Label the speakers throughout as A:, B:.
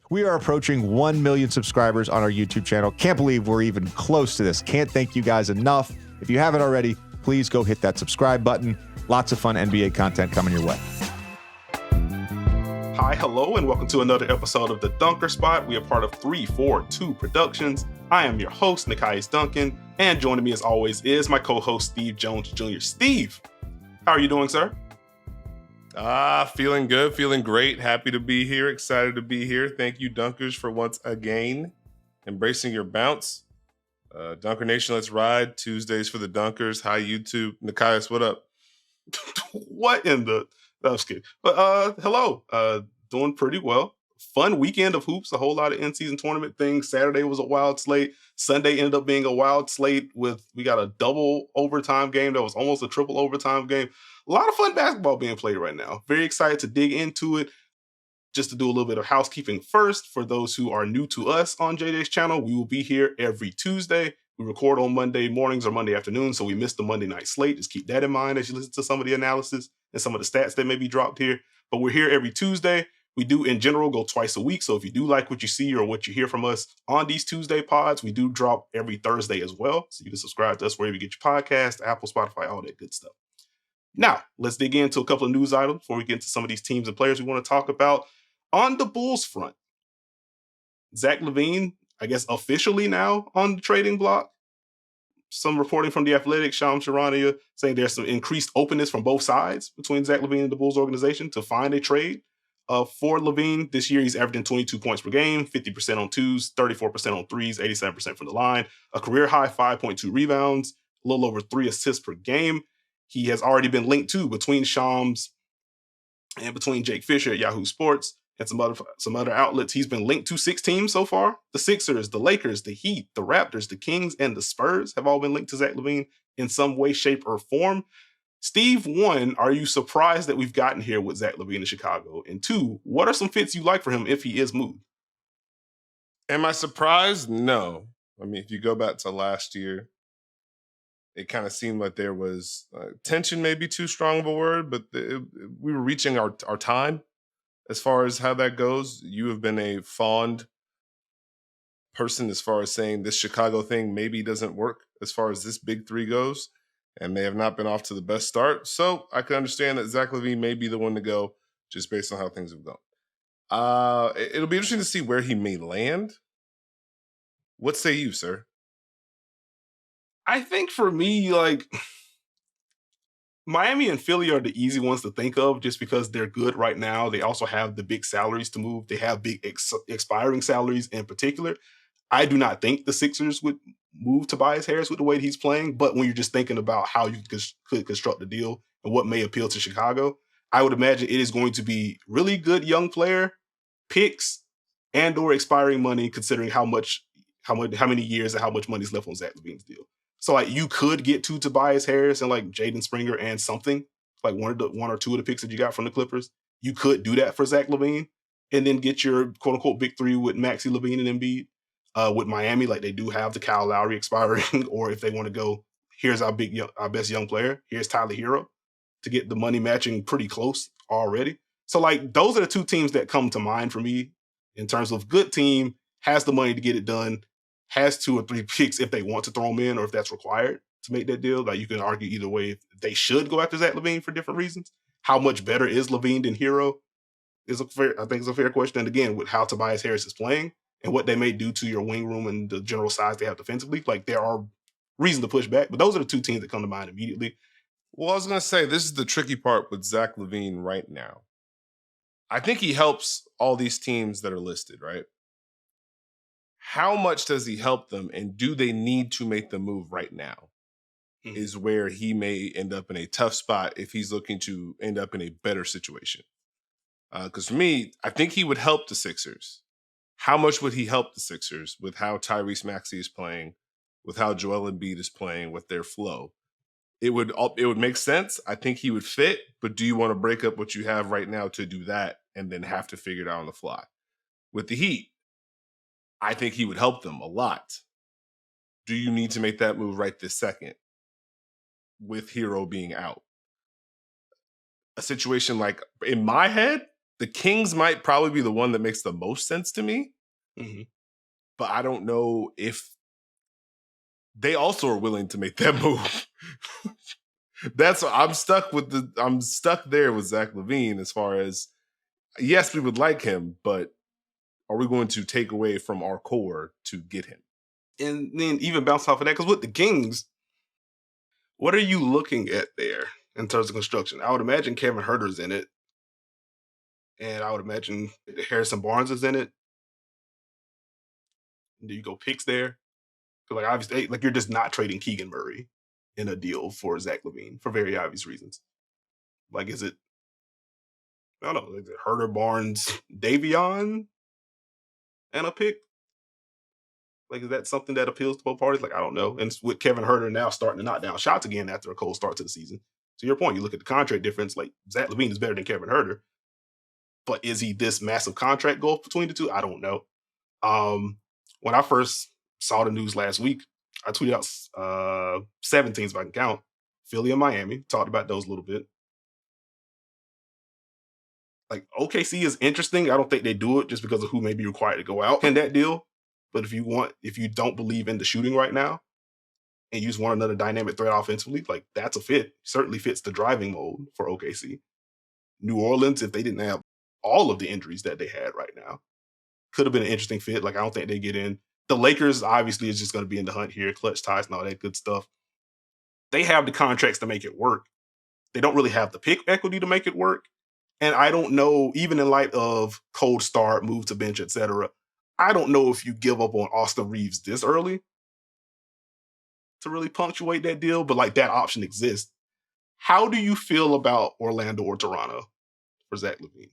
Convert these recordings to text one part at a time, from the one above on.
A: We are approaching 1 million subscribers on our YouTube channel. Can't believe we're even close to this. Can't thank you guys enough. If you haven't already, please go hit that subscribe button. Lots of fun NBA content coming your way.
B: Hi, hello, and welcome to another episode of The Dunker Spot. We are part of 342 Productions. I am your host, Nekias Duncan, and joining me as always is my co-host, Steve Jones Jr. Steve, how are you doing, sir?
C: Feeling good, feeling great. Happy to be here, excited to be here. Thank you, Dunkers, for once again embracing your bounce. Dunker Nation, let's ride. Tuesdays for the Dunkers. Hi, YouTube. Nekias, what up?
B: What in the... That was good. But hello. Doing pretty well. Fun weekend of hoops. A whole lot of in-season tournament things. Saturday was a wild slate. Sunday ended up being a wild slate we got a double overtime game that was almost a triple overtime game. A lot of fun basketball being played right now. Very excited to dig into it. Just to do a little bit of housekeeping first, for those who are new to us on JJ's channel, we will be here every Tuesday. We record on Monday mornings or Monday afternoons, so we missed the Monday night slate. Just keep that in mind as you listen to some of the analysis and some of the stats that may be dropped here. But we're here every Tuesday. We do, in general, go twice a week. So if you do like what you see or what you hear from us on these Tuesday pods, we do drop every Thursday as well. So you can subscribe to us wherever you get your podcast, Apple, Spotify, all that good stuff. Now, let's dig into a couple of news items before we get into some of these teams and players we want to talk about. On the Bulls front, Zach LaVine, I guess officially now on the trading block. Some reporting from The Athletic, Shams Charania, saying there's some increased openness from both sides between Zach LaVine and the Bulls organization to find a trade. For LaVine, this year he's averaging 22 points per game, 50% on twos, 34% on threes, 87% from the line, a career-high 5.2 rebounds, a little over 3 assists per game. He has already been linked to, between Shams and between Jake Fisher at Yahoo Sports and some other outlets, he's been linked to 6 teams so far. The Sixers, the Lakers, the Heat, the Raptors, the Kings, and the Spurs have all been linked to Zach LaVine in some way, shape, or form. Steve, 1, are you surprised that we've gotten here with Zach LaVine in Chicago? And 2, what are some fits you like for him if he is moved?
C: Am I surprised? No. I mean, if you go back to last year, it kind of seemed like there was tension, maybe too strong of a word, but we were reaching our time as far as how that goes. You have been a fond person as far as saying this Chicago thing maybe doesn't work as far as this big three goes, and they have not been off to the best start. So I can understand that Zach LaVine may be the one to go just based on how things have gone. It'll be interesting to see where he may land. What say you, sir?
B: I think for me, Miami and Philly are the easy ones to think of just because they're good right now. They also have the big salaries to move. They have big expiring salaries in particular. I do not think the Sixers would move Tobias Harris with the way he's playing, but when you're just thinking about how you could construct the deal and what may appeal to Chicago, I would imagine it is going to be really good young player picks and or expiring money, considering how many years and how much money is left on Zach LaVine's deal. So you could get to Tobias Harris and Jaden Springer and something one or two of the picks that you got from the Clippers. You could do that for Zach LaVine and then get your quote unquote big three with Maxey, LaVine, and Embiid. With Miami, they do have the Kyle Lowry expiring, or if they want to go, here's our best young player. Here's Tyler Hero to get the money matching pretty close already. So those are the 2 teams that come to mind for me in terms of good team, has the money to get it done, has 2 or 3 picks if they want to throw them in or if that's required to make that deal. You can argue either way if they should go after Zach LaVine for different reasons. How much better is LaVine than Hero I think it's a fair question. And again, with how Tobias Harris is playing and what they may do to your wing room and the general size they have defensively, there are reasons to push back. But those are the 2 teams that come to mind immediately.
C: Well, I was going to say, this is the tricky part with Zach LaVine right now. I think he helps all these teams that are listed, right? How much does he help them, and do they need to make the move right now? Is where he may end up in a tough spot if he's looking to end up in a better situation. Because for me, I think he would help the Sixers. How much would he help the Sixers with how Tyrese Maxey is playing, with how Joel Embiid is playing, with their flow? It would make sense. I think he would fit, but do you want to break up what you have right now to do that and then have to figure it out on the fly? With the Heat, I think he would help them a lot. Do you need to make that move right this second with Hero being out? A situation in my head, The Kings might probably be the one that makes the most sense to me, but I don't know if they also are willing to make that move. I'm stuck there with Zach LaVine as far as, yes, we would like him, but are we going to take away from our core to get him?
B: And then even bounce off of that, because with the Kings, what are you looking at there in terms of construction? I would imagine Kevin Huerter's in it. And I would imagine Harrison Barnes is in it. Do you go picks there? Because like obviously, like you're just not trading Keegan Murray in a deal for Zach LaVine for very obvious reasons. Like, is it? I don't know. Is it Huerter, Barnes, Davion, and a pick? Like, is that something that appeals to both parties? Like, I don't know. And with Kevin Huerter now starting to knock down shots again after a cold start to the season. To your point, you look at the contract difference. Like Zach LaVine is better than Kevin Huerter. But is he this massive contract gulf between the two? I don't know. When I first saw the news last week, I tweeted out 7 teams, if I can count. Philly and Miami. Talked about those a little bit. Like, OKC is interesting. I don't think they do it just because of who may be required to go out in that deal. But if you don't believe in the shooting right now and you just want another dynamic threat offensively, like that's a fit. Certainly fits the driving mode for OKC. New Orleans, if they didn't have all of the injuries that they had right now, could have been an interesting fit. Like, I don't think they get in. The Lakers obviously is just going to be in the hunt here, clutch ties and all that good stuff. They have the contracts to make it work. They don't really have the pick equity to make it work. And I don't know, even in light of cold start, move to bench, etc., I don't know if you give up on Austin Reeves this early to really punctuate that deal, but like that option exists. How do you feel about Orlando or Toronto for Zach LaVine?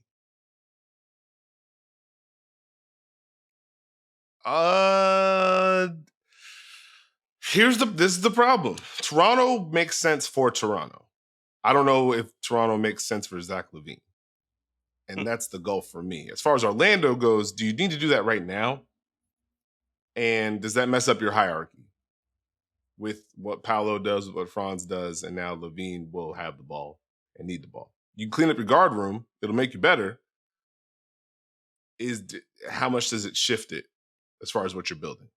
C: This is the problem. Toronto makes sense for Toronto. I don't know if Toronto makes sense for Zach LaVine. And that's the goal for me. As far as Orlando goes, do you need to do that right now? And does that mess up your hierarchy with what Paolo does, with what Franz does, and now LaVine will have the ball and need the ball? You clean up your guard room, it'll make you better. How much does it shift it as far as what you're building?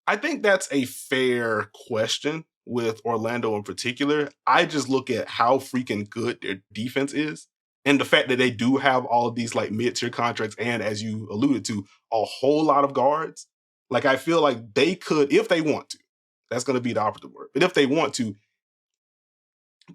B: I think that's a fair question with Orlando in particular. I just look at how freaking good their defense is and the fact that they do have all of these like mid-tier contracts and, as you alluded to, a whole lot of guards. Like, I feel like they could, if they want to, that's going to be the operative word, but if they want to,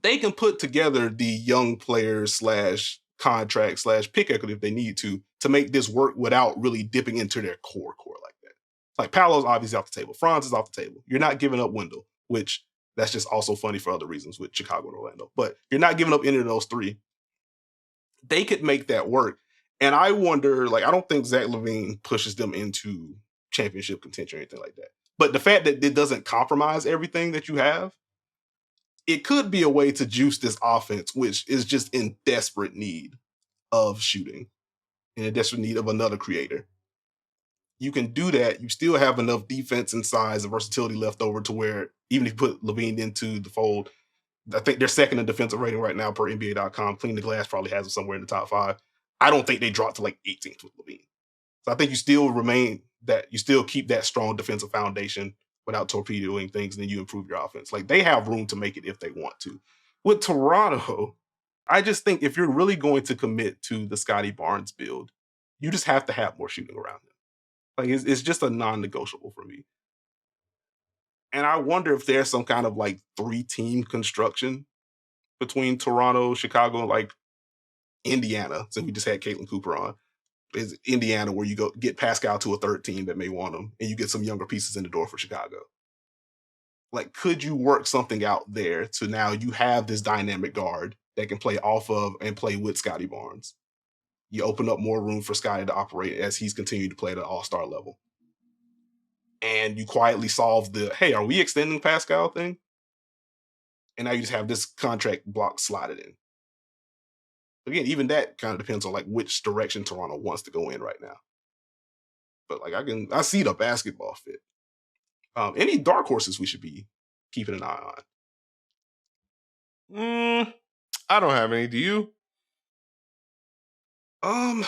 B: they can put together the young players / contract / pick equity if they need to make this work without really dipping into their core like that. Like, Paolo's obviously off the table. Franz is off the table. You're not giving up Wendell, which that's just also funny for other reasons with Chicago and Orlando. But you're not giving up any of those 3. They could make that work. And I wonder, like, I don't think Zach LaVine pushes them into championship contention or anything like that. But the fact that it doesn't compromise everything that you have, it could be a way to juice this offense, which is just in desperate need of shooting, in desperate need of another creator. You can do that. You still have enough defense and size and versatility left over to where even if you put LaVine into the fold, I think they're second in defensive rating right now per NBA.com. Clean the Glass probably has them somewhere in the top 5. I don't think they dropped to like 18th with LaVine. So I think you still keep that strong defensive foundation without torpedoing things, and then you improve your offense. Like, they have room to make it if they want to. With Toronto, I just think if you're really going to commit to the Scotty Barnes build, you just have to have more shooting around him. Like, it's just a non-negotiable for me. And I wonder if there's some kind of like 3-team construction between Toronto, Chicago, like Indiana, since we just had Caitlin Cooper on. Is Indiana where you go get Pascal to a 3rd team that may want him, and you get some younger pieces in the door for Chicago. Like, could you work something out there to now you have this dynamic guard that can play off of and play with Scotty Barnes? You open up more room for Scotty to operate as he's continued to play at an all-star level. And you quietly solve the, hey, are we extending Pascal thing? And now you just have this contract block slotted in. Again, even that kind of depends on like which direction Toronto wants to go in right now. But like I see the basketball fit. Any dark horses we should be keeping an eye on?
C: I don't have any. Do you?
B: I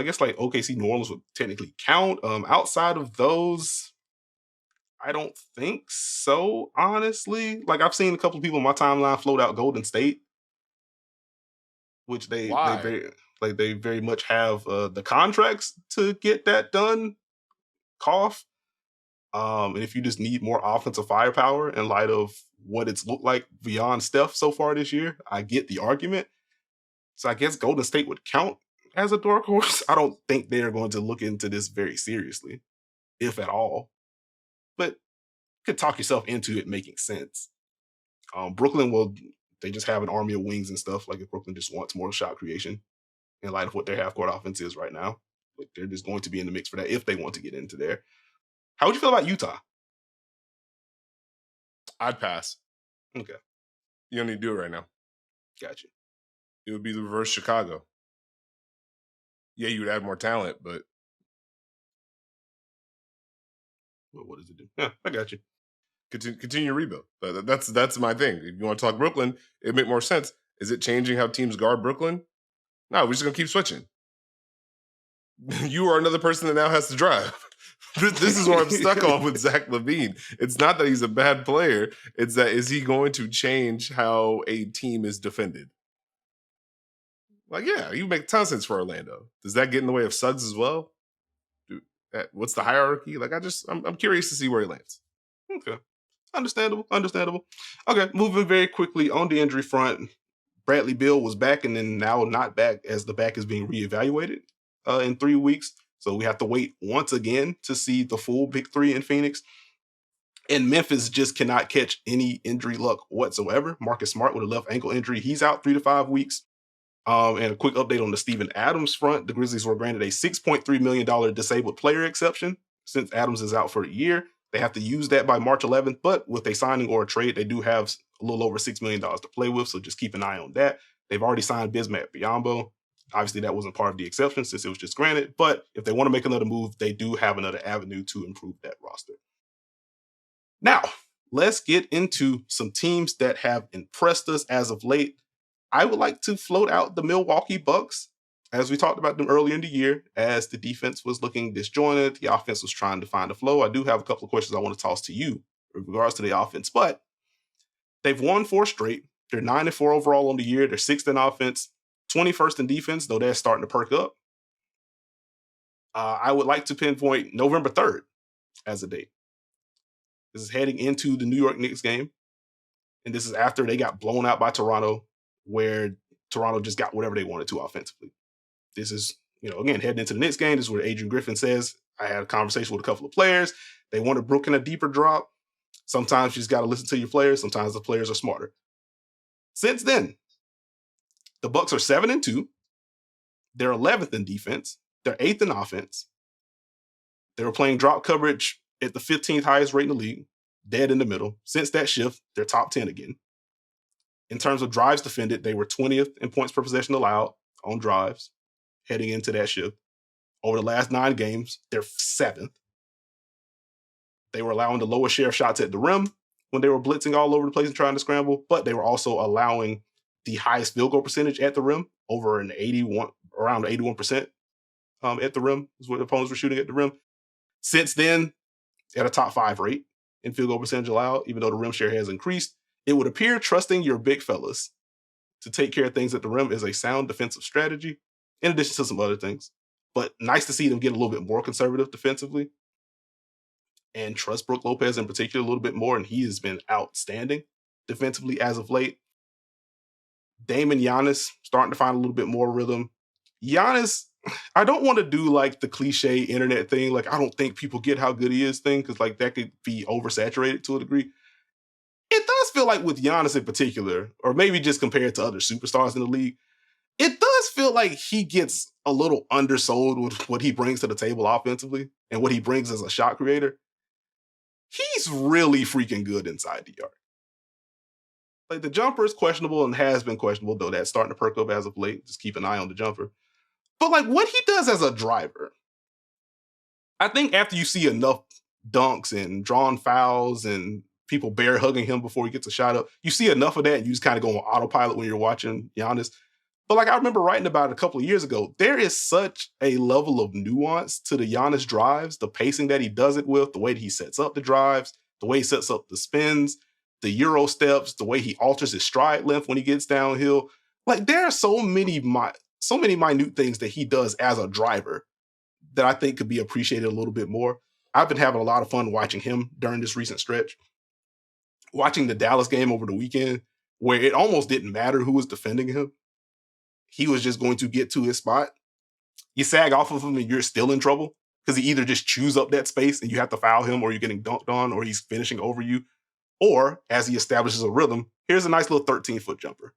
B: guess like OKC New Orleans would technically count. Outside of those, I don't think so, honestly. Like I've seen a couple of people on my timeline float out Golden State, which they
C: Why?
B: very much have the contracts to get that done. Cough. And if you just need more offensive firepower in light of what it's looked like beyond Steph so far this year, I get the argument. So I guess Golden State would count as a dark horse. I don't think they're going to look into this very seriously, if at all. But you could talk yourself into it making sense. Brooklyn will, they just have an army of wings and stuff. Like if Brooklyn just wants more shot creation in light of what their half court offense is right now, like they're just going to be in the mix for that if they want to get into there. How would you feel about Utah?
C: I'd pass.
B: Okay,
C: You don't need to do it right now.
B: gotcha.
C: It would be the reverse Chicago. Yeah, you would add more talent, but
B: Well, what does it do? Yeah, I got you.
C: continue rebuild. That's my thing. If you want to talk Brooklyn, it'd make more sense. Is it changing how teams guard Brooklyn? No, we're just gonna keep switching. You are another person that now has to drive. This is what I'm stuck on with Zach LaVine. It's not that he's a bad player. It's that is he going to change how a team is defended? Like, yeah, you make a ton of sense for Orlando. Does that get in the way of Suggs as well? What's the hierarchy? Like, I'm curious to see where he lands.
B: Okay. Understandable. Okay, moving very quickly on the injury front. Bradley Beal was back and then now not back as the back is being reevaluated in 3 weeks. So we have to wait once again to see the full big three in Phoenix. And Memphis just cannot catch any injury luck whatsoever. Marcus Smart with a left ankle injury. He's out 3 to 5 weeks. And a quick update on the Steven Adams front. The Grizzlies were granted a $6.3 million disabled player exception since Adams is out for a year. They have to use that by March 11th, but with a signing or a trade, they do have a little over $6 million to play with, so just keep an eye on that. They've already signed Bismack Biyombo. Obviously, that wasn't part of the exception since it was just granted, but if they want to make another move, they do have another avenue to improve that roster. Now, let's get into some teams that have impressed us as of late. I would like to float out the Milwaukee Bucks, as we talked about them earlier in the year, as the defense was looking disjointed, the offense was trying to find a flow. I do have a couple of questions I want to toss to you in regards to the offense, but they've won 4 straight. They're 9-4 overall on the year. They're 6th in offense, 21st in defense, though they're starting to perk up. I would like to pinpoint November 3rd as a date. This is heading into the New York Knicks game, and this is after they got blown out by Toronto, where Toronto just got whatever they wanted to offensively. This is, again, heading into the Knicks game. This is where Adrian Griffin says, I had a conversation with a couple of players. They wanted Brooke in a deeper drop. Sometimes you just got to listen to your players. Sometimes the players are smarter. Since then, the Bucks are 7-2. They're 11th in defense. They're 8th in offense. They were playing drop coverage at the 15th highest rate in the league, dead in the middle. Since that shift, they're top 10 again. In terms of drives defended, they were 20th in points per possession allowed on drives heading into that shift. Over the last 9 games, they're 7th. They were allowing the lowest share of shots at the rim when they were blitzing all over the place and trying to scramble, but they were also allowing the highest field goal percentage at the rim, around 81% at the rim is what the opponents were shooting at the rim. Since then, at a top 5 rate in field goal percentage allowed, even though the rim share has increased. It would appear trusting your big fellas to take care of things at the rim is a sound defensive strategy, in addition to some other things. But nice to see them get a little bit more conservative defensively and trust Brook Lopez in particular a little bit more, and he has been outstanding defensively as of late. Dame and Giannis starting to find a little bit more rhythm. Giannis, I don't want to do like the cliche internet thing, like I don't think people get how good he is thing, because like that could be oversaturated to a degree. It does feel like with Giannis in particular, or maybe just compared to other superstars in the league, it does feel like he gets a little undersold with what he brings to the table offensively and what he brings as a shot creator. He's really freaking good inside the arc. Like the jumper is questionable and has been questionable, though that's starting to perk up as of late. Just keep an eye on the jumper. But like what he does as a driver, I think after you see enough dunks and drawn fouls and people bear hugging him before he gets a shot up, you see enough of that and you just kind of go on autopilot when you're watching Giannis. But like I remember writing about it a couple of years ago, there is such a level of nuance to the Giannis drives, the pacing that he does it with, the way that he sets up the drives, the way he sets up the spins, the Euro steps, the way he alters his stride length when he gets downhill. Like there are so many minute things that he does as a driver that I think could be appreciated a little bit more. I've been having a lot of fun watching him during this recent stretch. Watching the Dallas game over the weekend, where it almost didn't matter who was defending him. He was just going to get to his spot. You sag off of him and you're still in trouble because he either just chews up that space and you have to foul him, or you're getting dunked on, or he's finishing over you. Or as he establishes a rhythm, here's a nice little 13-foot jumper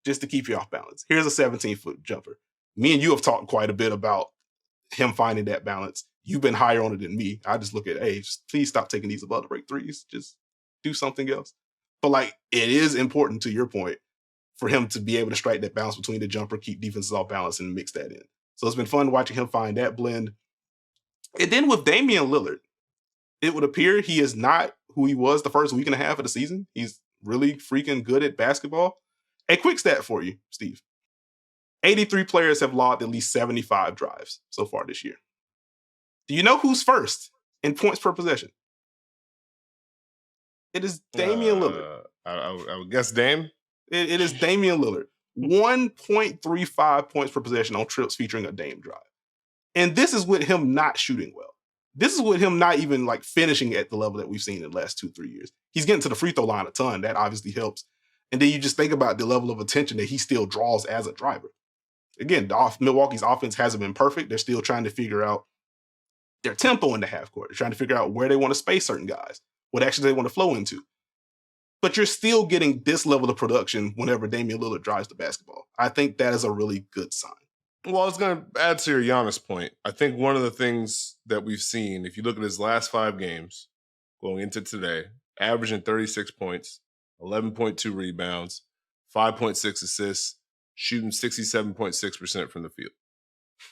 B: just to keep you off balance. Here's a 17-foot jumper. Me and you have talked quite a bit about him finding that balance. You've been higher on it than me. I just look at, hey, just please stop taking these above the break threes. Just do something else. But like, it is important, to your point, for him to be able to strike that balance between the jumper, keep defenses off balance, and mix that in. So it's been fun watching him find that blend. And then with Damian Lillard, it would appear he is not who he was the first week and a half of the season. He's really freaking good at basketball. A quick stat for you, Steve. 83 players have logged at least 75 drives so far this year. Do you know who's first in points per possession? It is Damian Lillard.
C: I would guess Dame.
B: It is Damian Lillard. 1.35 points per possession on trips featuring a Dame drive. And this is with him not shooting well. This is with him not even like finishing at the level that we've seen in the last 2-3 years. He's getting to the free throw line a ton. That obviously helps. And then you just think about the level of attention that he still draws as a driver. Again, Milwaukee's offense hasn't been perfect. They're still trying to figure out their tempo in the half court. They're trying to figure out where they want to space certain guys, what actions they want to flow into. But you're still getting this level of production whenever Damian Lillard drives the basketball. I think that is a really good sign.
C: Well, I was going to add to your Giannis point. I think one of the things that we've seen, if you look at his last 5 games going into today, averaging 36 points, 11.2 rebounds, 5.6 assists, shooting 67.6% from the field.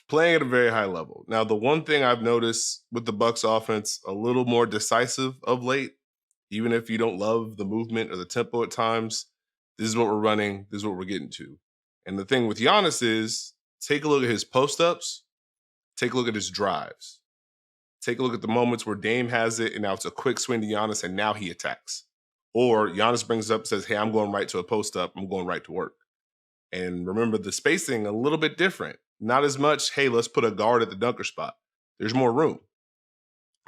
C: Playing at a very high level. Now, the one thing I've noticed with the Bucks offense, a little more decisive of late, even if you don't love the movement or the tempo at times, this is what we're running, this is what we're getting to. And the thing with Giannis is, take a look at his post-ups, take a look at his drives. Take a look at the moments where Dame has it, and now it's a quick swing to Giannis, and now he attacks. Or Giannis brings it up and says, hey, I'm going right to a post-up, I'm going right to work. And remember, the spacing a little bit different. Not as much, hey, let's put a guard at the dunker spot. There's more room.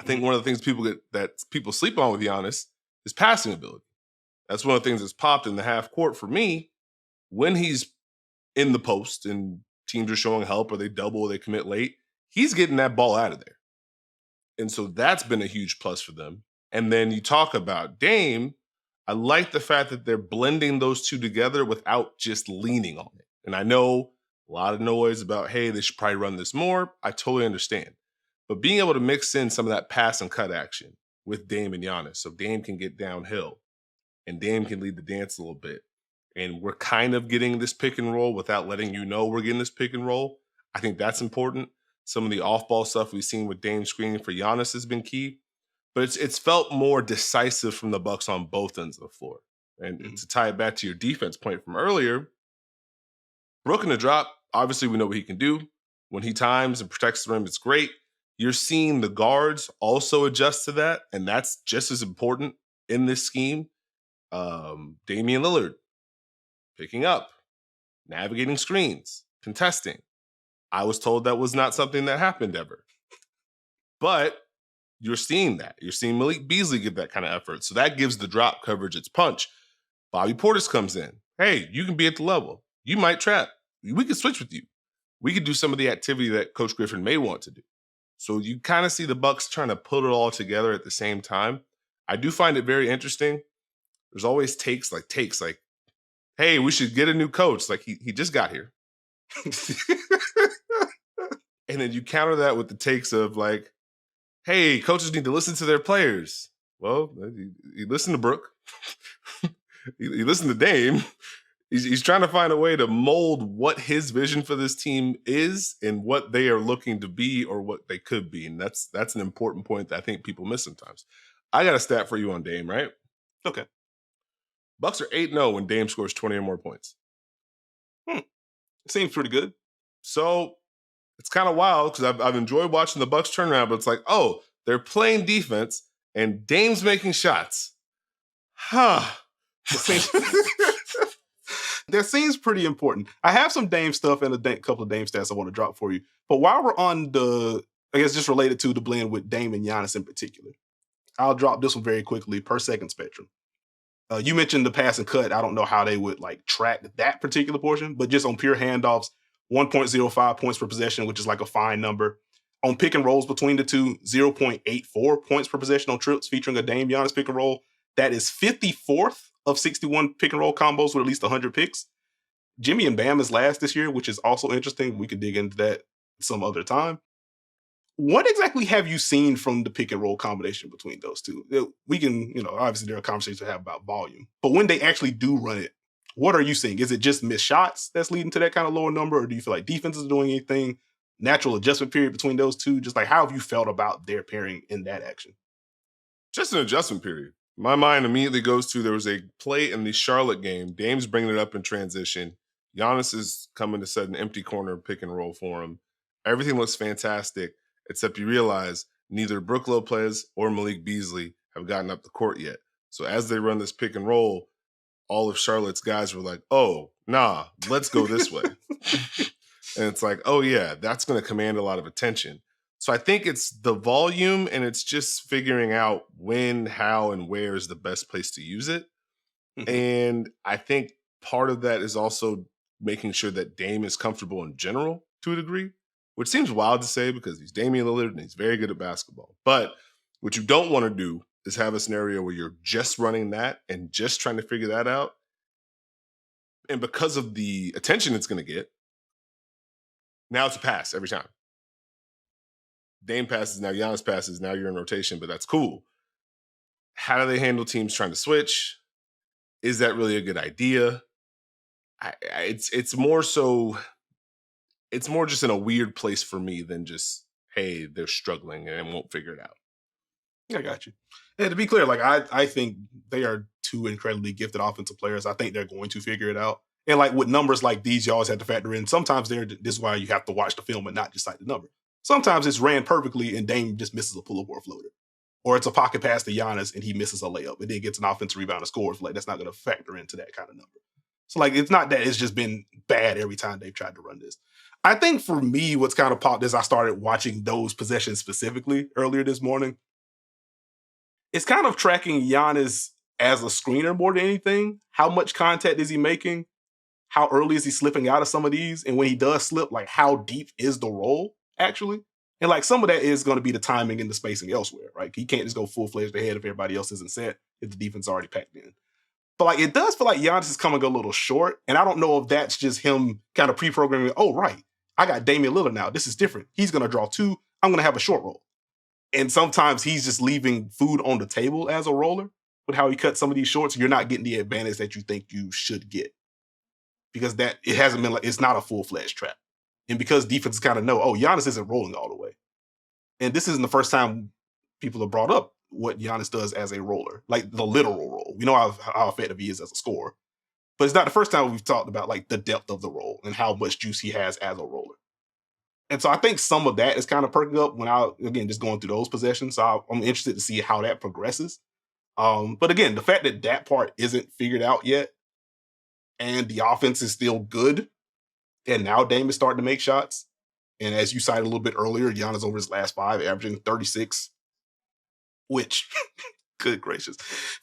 C: I think one of the things people sleep on with Giannis is passing ability. That's one of the things that's popped in the half court for me when he's in the post and teams are showing help, or they double, or they commit late. He's getting that ball out of there. And so that's been a huge plus for them. And then you talk about Dame. I like the fact that they're blending those two together without just leaning on it. And I know a lot of noise about, hey, they should probably run this more. I totally understand. But being able to mix in some of that pass and cut action with Dame and Giannis, so Dame can get downhill and Dame can lead the dance a little bit. And we're kind of getting this pick and roll without letting you know we're getting this pick and roll. I think that's important. Some of the off-ball stuff we've seen with Dame screening for Giannis has been key. But it's felt more decisive from the Bucks on both ends of the floor. And to tie it back to your defense point from earlier, Brook in the drop, obviously we know what he can do. When he times and protects the rim, it's great. You're seeing the guards also adjust to that, and that's just as important in this scheme. Damian Lillard, picking up, navigating screens, contesting. I was told that was not something that happened ever. But you're seeing that. You're seeing Malik Beasley give that kind of effort. So that gives the drop coverage its punch. Bobby Portis comes in. Hey, you can be at the level. You might trap. We could switch with you. We could do some of the activity that Coach Griffin may want to do. So you kind of see the Bucks trying to put it all together at the same time. I do find it very interesting. There's always takes like, hey, we should get a new coach. Like he just got here. And then you counter that with the takes of like, hey, coaches need to listen to their players. Well, you listen to Brook. you listen to Dame. He's trying to find a way to mold what his vision for this team is and what they are looking to be or what they could be. And that's an important point that I think people miss sometimes. I got a stat for you on Dame, right?
B: Okay.
C: Bucks are 8-0 when Dame scores 20 or more points.
B: It seems pretty good.
C: So it's kind of wild because I've enjoyed watching the Bucks turn around, but it's like, oh, they're playing defense and Dame's making shots. Huh.
B: That seems pretty important. I have some Dame stuff and a couple of Dame stats I want to drop for you. But while we're on I guess just related to the blend with Dame and Giannis in particular, I'll drop this one very quickly per second spectrum. You mentioned the pass and cut. I don't know how they would like track that particular portion, but just on pure handoffs, 1.05 points per possession, which is like a fine number. On pick and rolls between the two, 0.84 points per possession on trips featuring a Dame Giannis pick and roll. That is 54th of 61 pick and roll combos with at least 100 picks. Jimmy and Bam is last this year, which is also interesting. We could dig into that some other time. What exactly have you seen from the pick and roll combination between those two? We can, obviously there are conversations to have about volume, but when they actually do run it, what are you seeing? Is it just missed shots that's leading to that kind of lower number? Or do you feel like defense is doing anything? Natural adjustment period between those two? Just like, how have you felt about their pairing in that action?
C: Just an adjustment period. My mind immediately goes to there was a play in the Charlotte game. Dame's bringing it up in transition. Giannis is coming to set an empty corner pick and roll for him. Everything looks fantastic, except you realize neither Brook Lopez or Malik Beasley have gotten up the court yet. So as they run this pick and roll, all of Charlotte's guys were like, oh, nah, let's go this way. And it's like, oh, yeah, that's going to command a lot of attention. So I think it's the volume and it's just figuring out when, how, and where is the best place to use it. Mm-hmm. And I think part of that is also making sure that Dame is comfortable in general to a degree, which seems wild to say because he's Damian Lillard and he's very good at basketball. But what you don't want to do is have a scenario where you're just running that and just trying to figure that out. And because of the attention it's going to get, now it's a pass every time. Dame passes, now Giannis passes, now you're in rotation, but that's cool. How do they handle teams trying to switch? Is that really a good idea? It's more just in a weird place for me than just, hey, they're struggling and won't figure it out.
B: I got you. And to be clear, like I think they are two incredibly gifted offensive players. I think they're going to figure it out. And like with numbers like these, you always have to factor in. Sometimes this is why you have to watch the film and not just cite the number. Sometimes it's ran perfectly and Dame just misses a pull-up or a floater. Or it's a pocket pass to Giannis and he misses a layup and then gets an offensive rebound and scores. Like that's not going to factor into that kind of number. So like it's not that it's just been bad every time they've tried to run this. I think for me, what's kind of popped is I started watching those possessions specifically earlier this morning. It's kind of tracking Giannis as a screener more than anything. How much contact is he making? How early is he slipping out of some of these? And when he does slip, like how deep is the roll actually? And like some of that is going to be the timing and the spacing elsewhere, right? He can't just go full-fledged ahead if everybody else isn't set, if the defense is already packed in. But like it does feel like Giannis is coming a little short. And I don't know if that's just him kind of pre-programming, oh, right, I got Damian Lillard now. This is different. He's going to draw two. I'm going to have a short roll. And sometimes he's just leaving food on the table as a roller with how he cuts some of these shorts. You're not getting the advantage that you think you should get. Because that it hasn't been like it's not a full-fledged trap. And because defenses kind of know, oh, Giannis isn't rolling all the way. And this isn't the first time people have brought up what Giannis does as a roller, like the literal roll. We know how effective he is as a scorer. But it's not the first time we've talked about like the depth of the roll and how much juice he has as a roller. And so I think some of that is kind of perking up when again, just going through those possessions. So I'm interested to see how that progresses. But again, the fact that that part isn't figured out yet and the offense is still good, and now Dame is starting to make shots. And as you cited a little bit earlier, Giannis over his last 5, averaging 36, which, good gracious,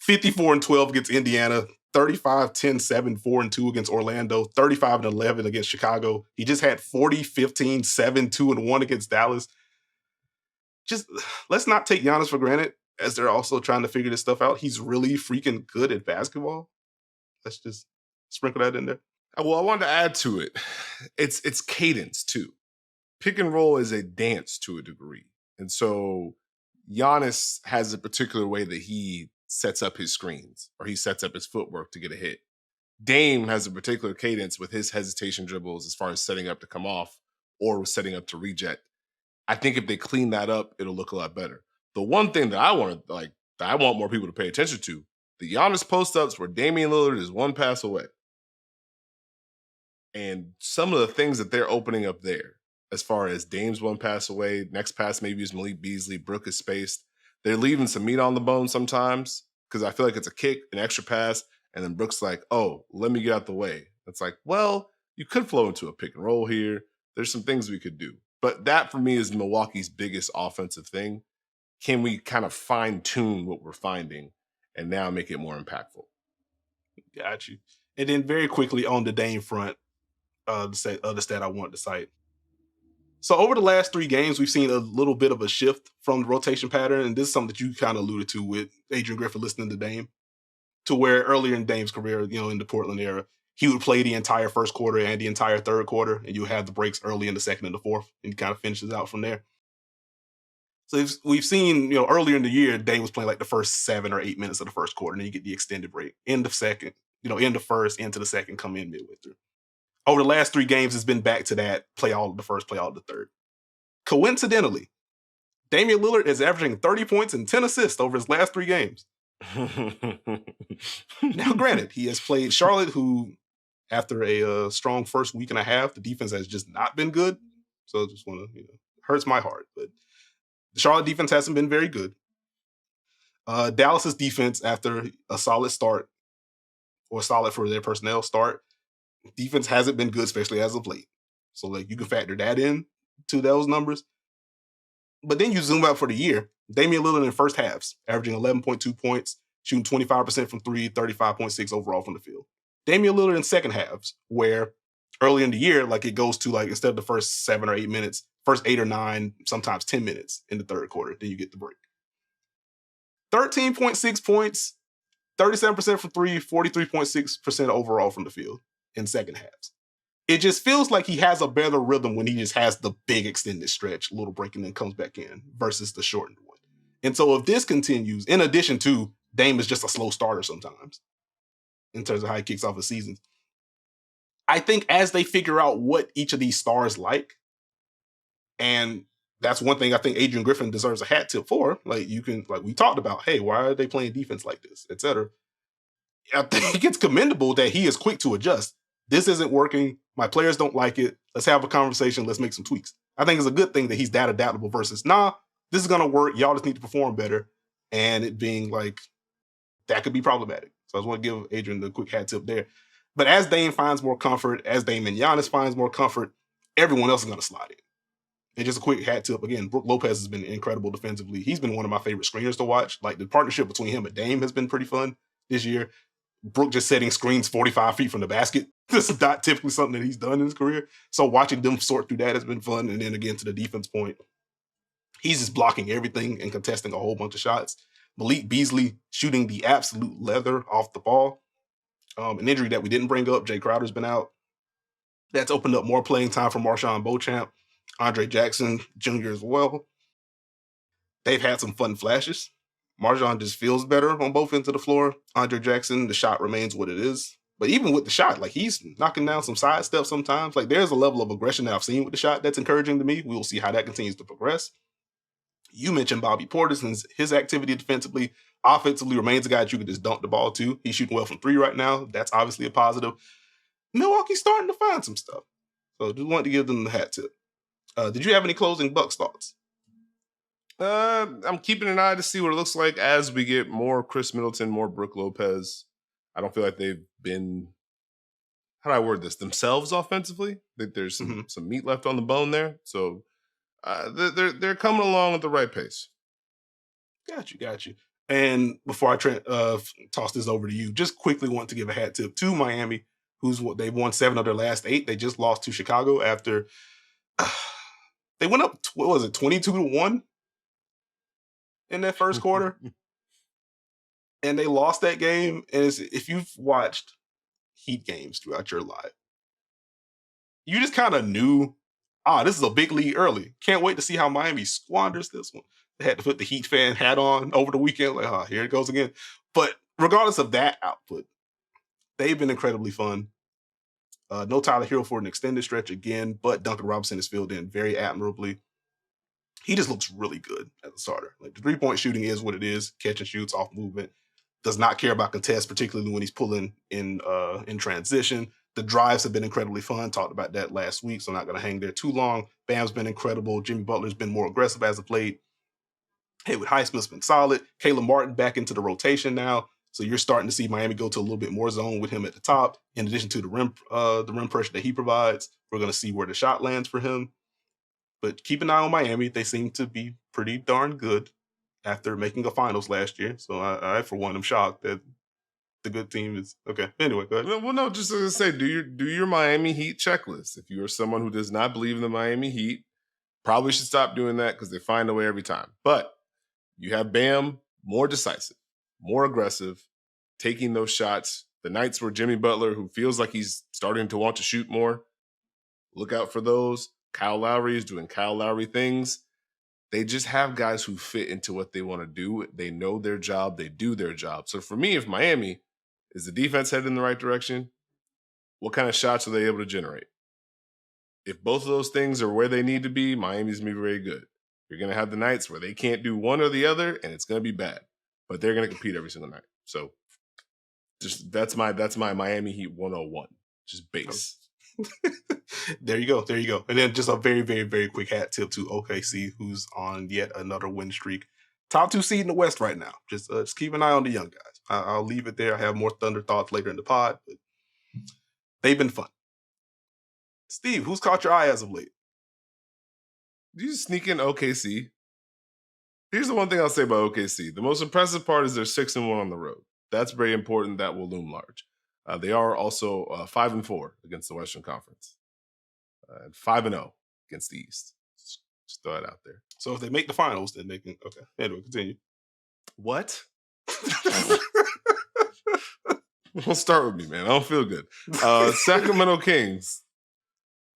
B: 54-12 against Indiana, 35, 10, 7, 4, and 2 against Orlando, 35 and 11 against Chicago. He just had 40, 15, 7, 2, and 1 against Dallas. Just let's not take Giannis for granted as they're also trying to figure this stuff out. He's really freaking good at basketball. Let's just sprinkle that in there.
C: Well, I wanted to add to it. It's cadence too. Pick and roll is a dance to a degree. And so Giannis has a particular way that he sets up his screens or he sets up his footwork to get a hit. Dame has a particular cadence with his hesitation dribbles as far as setting up to come off or setting up to reject. I think if they clean that up, it'll look a lot better. The one thing that I want more people to pay attention to, the Giannis post-ups where Damian Lillard is one pass away. And some of the things that they're opening up there, as far as Dame's one pass away, next pass maybe is Malik Beasley, Brook is spaced. They're leaving some meat on the bone sometimes because I feel like it's a kick, an extra pass, and then Brook's like, oh, let me get out the way. It's like, well, you could flow into a pick and roll here. There's some things we could do. But that for me is Milwaukee's biggest offensive thing. Can we kind of fine tune what we're finding and now make it more impactful?
B: Got you. And then very quickly on the Dame front, the other stat I wanted to cite. So over the last 3 games, we've seen a little bit of a shift from the rotation pattern. And this is something that you kind of alluded to with Adrian Griffin listening to Dame, to where earlier in Dame's career, in the Portland era, he would play the entire first quarter and the entire third quarter, and you have the breaks early in the second and the fourth, and he kind of finishes out from there. So we've seen, earlier in the year, Dame was playing like the first 7 or 8 minutes of the first quarter, and then you get the extended break. End of second, end of first, into the second, come in midway through. Over the last 3 games, it's been back to that play all of the first, play all of the third. Coincidentally, Damian Lillard is averaging 30 points and 10 assists over his last 3 games. Now, granted, he has played Charlotte, who, after a strong first week and a half, the defense has just not been good. So I just want to, hurts my heart. But the Charlotte defense hasn't been very good. Dallas's defense, after a solid start, or solid for their personnel start, defense hasn't been good, especially as of late. So you can factor that in to those numbers. But then you zoom out for the year. Damian Lillard in first halves, averaging 11.2 points, shooting 25% from 3, 35.6 overall from the field. Damian Lillard in second halves, where early in the year, it goes to instead of the first 7 or 8 minutes, first 8 or 9, sometimes 10 minutes in the third quarter, then you get the break. 13.6 points, 37% from 3, 43.6% overall from the field in second halves. It just feels like he has a better rhythm when he just has the big extended stretch, little break, and then comes back in versus the shortened one. And so if this continues, in addition to Dame is just a slow starter sometimes in terms of how he kicks off his seasons, I think as they figure out what each of these stars like, and that's one thing I think Adrian Griffin deserves a hat tip for. We talked about, hey, why are they playing defense like this, et cetera. I think it's commendable that he is quick to adjust. This isn't working. My players don't like it. Let's have a conversation. Let's make some tweaks. I think it's a good thing that he's that adaptable versus, this is going to work. Y'all just need to perform better. And it being that could be problematic. So I just want to give Adrian the quick hat tip there. But as Dame finds more comfort, as Dame and Giannis finds more comfort, everyone else is going to slide in. And just a quick hat tip, again, Brook Lopez has been incredible defensively. He's been one of my favorite screeners to watch. The partnership between him and Dame has been pretty fun this year. Brook just setting screens 45 feet from the basket. This is not typically something that he's done in his career. So watching them sort through that has been fun. And then again, to the defense point, he's just blocking everything and contesting a whole bunch of shots. Malik Beasley shooting the absolute leather off the ball. An injury that we didn't bring up, Jay Crowder's been out. That's opened up more playing time for Marshawn Beauchamp, Andre Jackson Jr. as well. They've had some fun flashes. Marjon just feels better on both ends of the floor. Andre Jackson, the shot remains what it is. But even with the shot, he's knocking down some side steps sometimes. There's a level of aggression that I've seen with the shot that's encouraging to me. We will see how that continues to progress. You mentioned Bobby Portis and his activity defensively. Offensively remains a guy that you can just dump the ball to. He's shooting well from 3 right now. That's obviously a positive. Milwaukee's starting to find some stuff. So just wanted to give them the hat tip. Did you have any closing Bucks thoughts?
C: I'm keeping an eye to see what it looks like as we get more Chris Middleton, more Brook Lopez. I don't feel like they've been, how do I word this, themselves offensively. I think there's some meat left on the bone there. So they're coming along at the right pace.
B: Got you. And before I toss this over to you, just quickly want to give a hat tip to Miami, they've won 7 of their last 8. They just lost to Chicago after they went up, 22-1 in that first quarter. And they lost that game. And if you've watched Heat games throughout your life, you just kind of knew, this is a big lead early. Can't wait to see how Miami squanders this one. They had to put the Heat fan hat on over the weekend. Here it goes again. But regardless of that output, they've been incredibly fun. No Tyler Hero for an extended stretch again, but Duncan Robinson is filled in very admirably. He just looks really good as a starter. The 3-point shooting is what it is. Catch and shoots off movement. Does not care about contests, particularly when he's pulling in transition. The drives have been incredibly fun. Talked about that last week, so I'm not going to hang there too long. Bam's been incredible. Jimmy Butler's been more aggressive as of late. Haywood Highsmith's been solid. Caleb Martin back into the rotation now. So you're starting to see Miami go to a little bit more zone with him at the top. In addition to the rim pressure that he provides, we're going to see where the shot lands for him. But keep an eye on Miami. They seem to be pretty darn good after making the finals last year. So I for one, am shocked that the good team is okay. Anyway, go ahead.
C: Well, no, just to say, do your Miami Heat checklist. If you are someone who does not believe in the Miami Heat, probably should stop doing that because they find a way every time. But you have Bam more decisive, more aggressive, taking those shots. The nights where Jimmy Butler, who feels like he's starting to want to shoot more, look out for those. Kyle Lowry is doing Kyle Lowry things. They just have guys who fit into what they want to do. They know their job. They do their job. So for me, if Miami is the defense headed in the right direction, what kind of shots are they able to generate? If both of those things are where they need to be, Miami's going to be very good. You're going to have the nights where they can't do one or the other, and it's going to be bad. But they're going to compete every single night. So just that's my Miami Heat 101. Just base.
B: There you go. And then just a very, very, very quick hat tip to OKC, who's on yet another win streak. Top 2 seed in the West right now. Just keep an eye on the young guys. I'll leave it there. I have more Thunder thoughts later in the pod, but they've been fun. Steve, who's caught your eye as of late?
C: Did you sneak in OKC? Here's the one thing I'll say about OKC. The most impressive part is they're 6-1 on the road. That's very important. That will loom large. They are also 5-4 against the Western Conference. And 5-0 against the East. Just throw it out there.
B: So if they make the finals, then they can. Okay. Anyway, continue.
C: What? Don't start with me, man. I don't feel good. Sacramento Kings.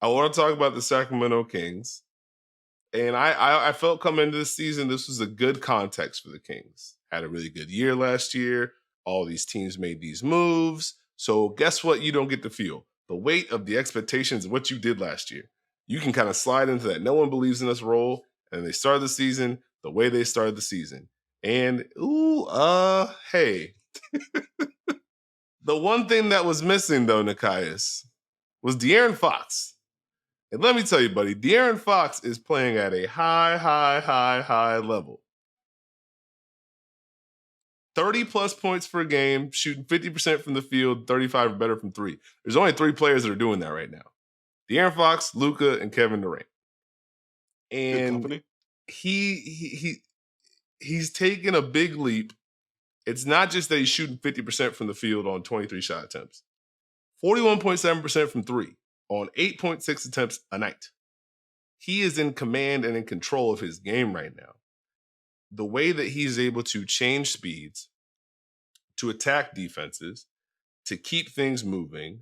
C: I want to talk about the Sacramento Kings. And I felt coming into the season, this was a good context for the Kings. Had a really good year last year. All these teams made these moves. So guess what you don't get to feel? The weight of the expectations of what you did last year. You can kind of slide into that. No one believes in us role. And they started the season the way they started the season. And, hey. The one thing that was missing, though, Nekias, was De'Aaron Fox. And let me tell you, buddy, De'Aaron Fox is playing at a high level. 30-plus points per game, shooting 50% from the field, 35 or better from 3. There's only 3 players that are doing that right now. De'Aaron Fox, Luka, and Kevin Durant. And he's taken a big leap. It's not just that he's shooting 50% from the field on 23 shot attempts. 41.7% from 3 on 8.6 attempts a night. He is in command and in control of his game right now. The way that he's able to change speeds, to attack defenses, to keep things moving,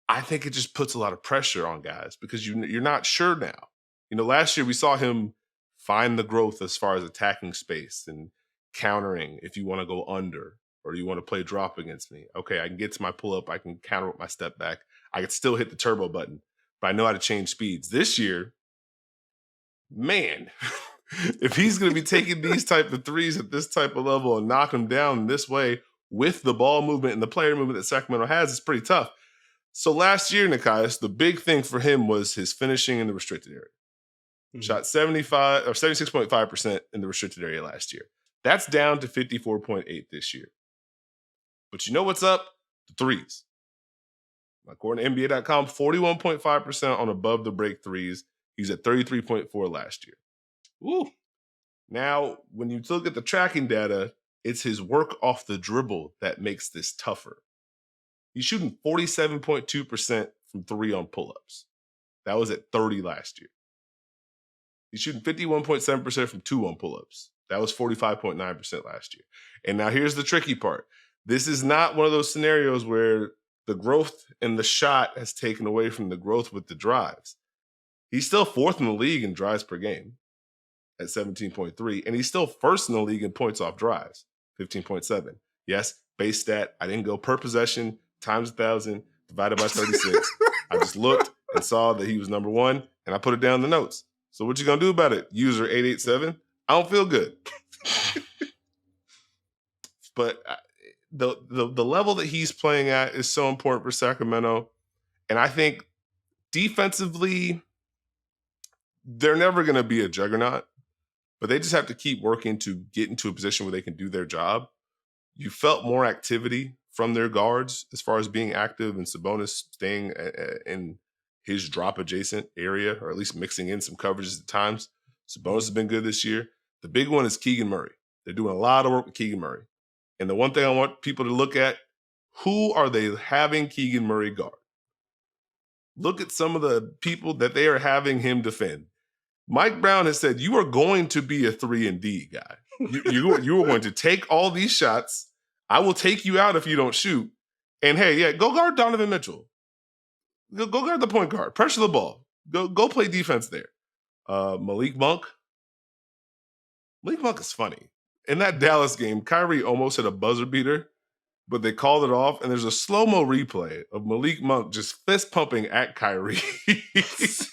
C: I think it just puts a lot of pressure on guys because you're not sure now. You know, last year we saw him find the growth as far as attacking space and countering if you want to go under or you want to play drop against me. Okay, I can get to my pull-up. I can counter with my step back. I can still hit the turbo button, but I know how to change speeds. This year, man, if he's going to be taking these type of threes at this type of level and knock them down this way with the ball movement and the player movement that Sacramento has, it's pretty tough. So last year, Nekias, the big thing for him was his finishing in the restricted area. Mm-hmm. Shot 76.5% in the restricted area last year. That's down to 54.8 this year. But you know what's up? The threes. According to NBA.com, 41.5% on above the break threes. He's at 33.4 last year. Ooh. Now, when you look at the tracking data, it's his work off the dribble that makes this tougher. He's shooting 47.2% from 3 on pull-ups. That was at 30 last year. He's shooting 51.7% from 2 on pull-ups. That was 45.9% last year. And now here's the tricky part. This is not one of those scenarios where the growth in the shot has taken away from the growth with the drives. He's still 4th in the league in drives per game at 17.3, and he's still 1st in the league in points off drives, 15.7. Yes, base stat. I didn't go per possession times 1,000 divided by 36. I just looked and saw that he was number 1, and I put it down in the notes. So what you gonna do about it? User 887. I don't feel good. But the level that he's playing at is so important for Sacramento. And I think defensively, they're never going to be a juggernaut, but they just have to keep working to get into a position where they can do their job. You felt more activity from their guards as far as being active, and Sabonis staying in his drop adjacent area, or at least mixing in some coverages at times. Sabonis has been good this year. The big one is Keegan Murray. They're doing a lot of work with Keegan Murray. And the one thing I want people to look at, who are they having Keegan Murray guard? Look at some of the people that they are having him defend. Mike Brown has said, you are going to be a 3-and-D guy. You are going to take all these shots. I will take you out if you don't shoot. And hey, yeah, go guard Donovan Mitchell. Go guard the point guard. Pressure the ball. Go play defense there. Malik Monk. Malik Monk is funny. In that Dallas game, Kyrie almost hit a buzzer beater, but they called it off. And there's a slow-mo replay of Malik Monk just fist pumping at Kyrie. Because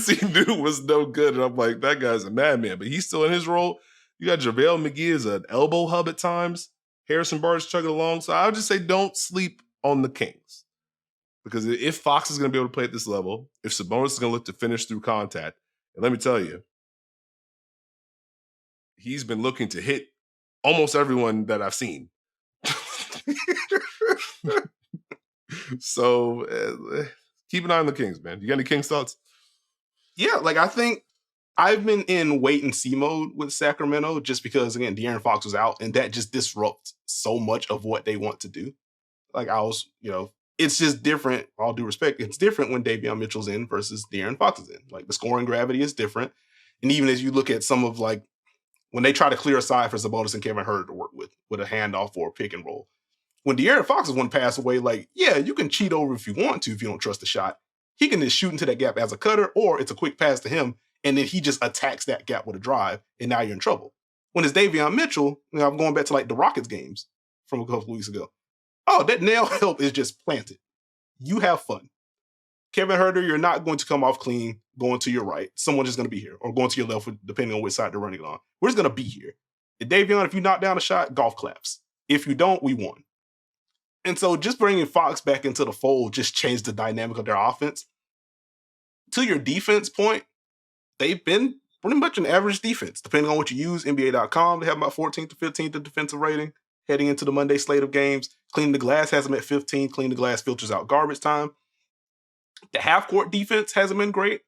C: he knew it was no good. And I'm like, that guy's a madman. But he's still in his role. You got JaVale McGee as an elbow hub at times. Harrison Barnes chugging along. So I would just say don't sleep on the Kings. Because if Fox is going to be able to play at this level, if Sabonis is going to look to finish through contact, and let me tell you, he's been looking to hit almost everyone that I've seen. So keep an eye on the Kings, man. You got any Kings thoughts?
B: Yeah, like I think I've been in wait and see mode with Sacramento just because, again, De'Aaron Fox was out and that just disrupts so much of what they want to do. Like I was, it's just different, all due respect. It's different when Davion Mitchell's in versus De'Aaron Fox is in. Like the scoring gravity is different. And even as you look at some of like when they try to clear a side for Sabonis and Kevin Huerter to work with a handoff or a pick and roll. When De'Aaron Fox is one pass away, like, yeah, you can cheat over if you want to if you don't trust the shot. He can just shoot into that gap as a cutter, or it's a quick pass to him, and then he just attacks that gap with a drive, and now you're in trouble. When it's Davion Mitchell, I'm going back to like the Rockets games from a couple of weeks ago. Oh, that nail help is just planted. You have fun. Kevin Huerter, you're not going to come off clean going to your right. Someone's just going to be here, or going to your left, depending on which side they're running it on. We're just going to be here. And Davion, if you knock down a shot, golf claps. If you don't, we won. And so just bringing Fox back into the fold just changed the dynamic of their offense. To your defense point, they've been pretty much an average defense. Depending on what you use, NBA.com, they have about 14th to 15th in defensive rating heading into the Monday slate of games. Cleaning the glass has them at 15. Cleaning the glass filters out garbage time. The half-court defense hasn't been great.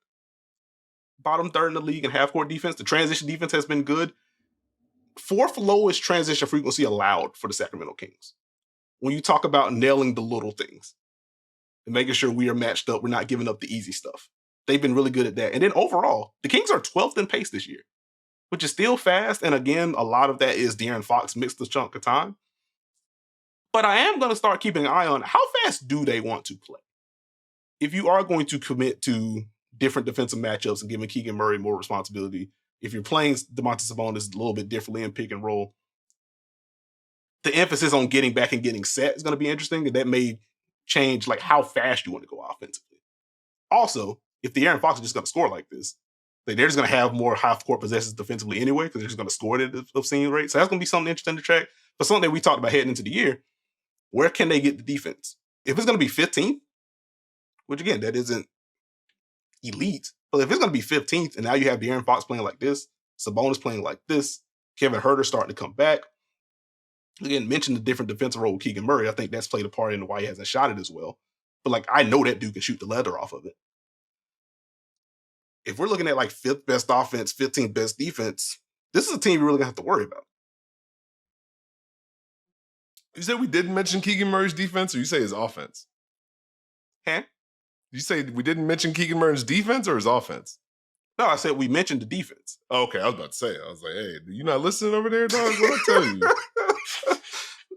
B: Bottom third in the league in half-court defense. The transition defense has been good. Fourth lowest transition frequency allowed for the Sacramento Kings. When you talk about nailing the little things and making sure we are matched up, we're not giving up the easy stuff. They've been really good at that. And then overall, the Kings are 12th in pace this year, which is still fast. And again, a lot of that is De'Aaron Fox mixed a chunk of time. But I am going to start keeping an eye on how fast do they want to play. If you are going to commit to different defensive matchups and giving Keegan Murray more responsibility, if you're playing Domantas Sabonis a little bit differently in pick and roll, the emphasis on getting back and getting set is going to be interesting, and that may change like how fast you want to go offensively. Also, if the De'Aaron Fox is just going to score like this, they're just going to have more half-court possessions defensively anyway because they're just going to score it at the obscene rate. So that's going to be something interesting to track. But something that we talked about heading into the year, where can they get the defense? If it's going to be 15th, which again, that isn't elite, but if it's going to be 15th and now you have De'Aaron Fox playing like this, Sabonis playing like this, Kevin Huerter starting to come back, again, mention the different defensive role with Keegan Murray. I think that's played a part in why he hasn't shot it as well. But like, I know that dude can shoot the leather off of it. If we're looking at like 5th best offense, 15th best defense, this is a team you're really gonna have to worry about.
C: You said we didn't mention Keegan Murray's defense, or you say his offense?
B: Huh?
C: You say we didn't mention Keegan Murray's defense or his offense?
B: No, I said we mentioned the defense.
C: Oh, okay, I was about to say. I was like, hey, you not listening over there, dog? What I tell you?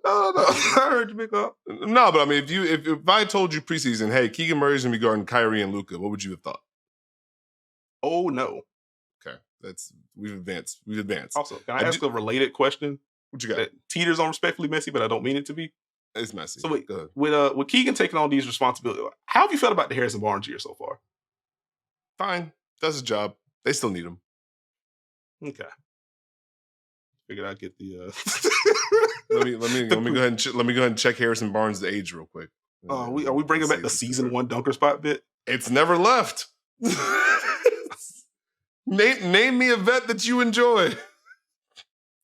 B: No, I heard you, big up.
C: No, but I mean, if I told you preseason, hey, Keegan Murray's gonna be guarding Kyrie and Luka, what would you have thought?
B: Oh no.
C: Okay, we've advanced.
B: Also, can I ask a related question?
C: What you got?
B: That teeters on respectfully messy, but I don't mean it to be.
C: It's messy.
B: So wait,
C: go ahead.
B: With Keegan taking on these responsibilities, how have you felt about the Harrison Barnes year so far?
C: Fine, does his job. They still need him.
B: Okay. Figured I'd get the.
C: Let me go ahead and check Harrison Barnes' age real quick.
B: Are we bringing back the season 1 dunker spot bit?
C: It's never left. Name me a vet that you enjoy.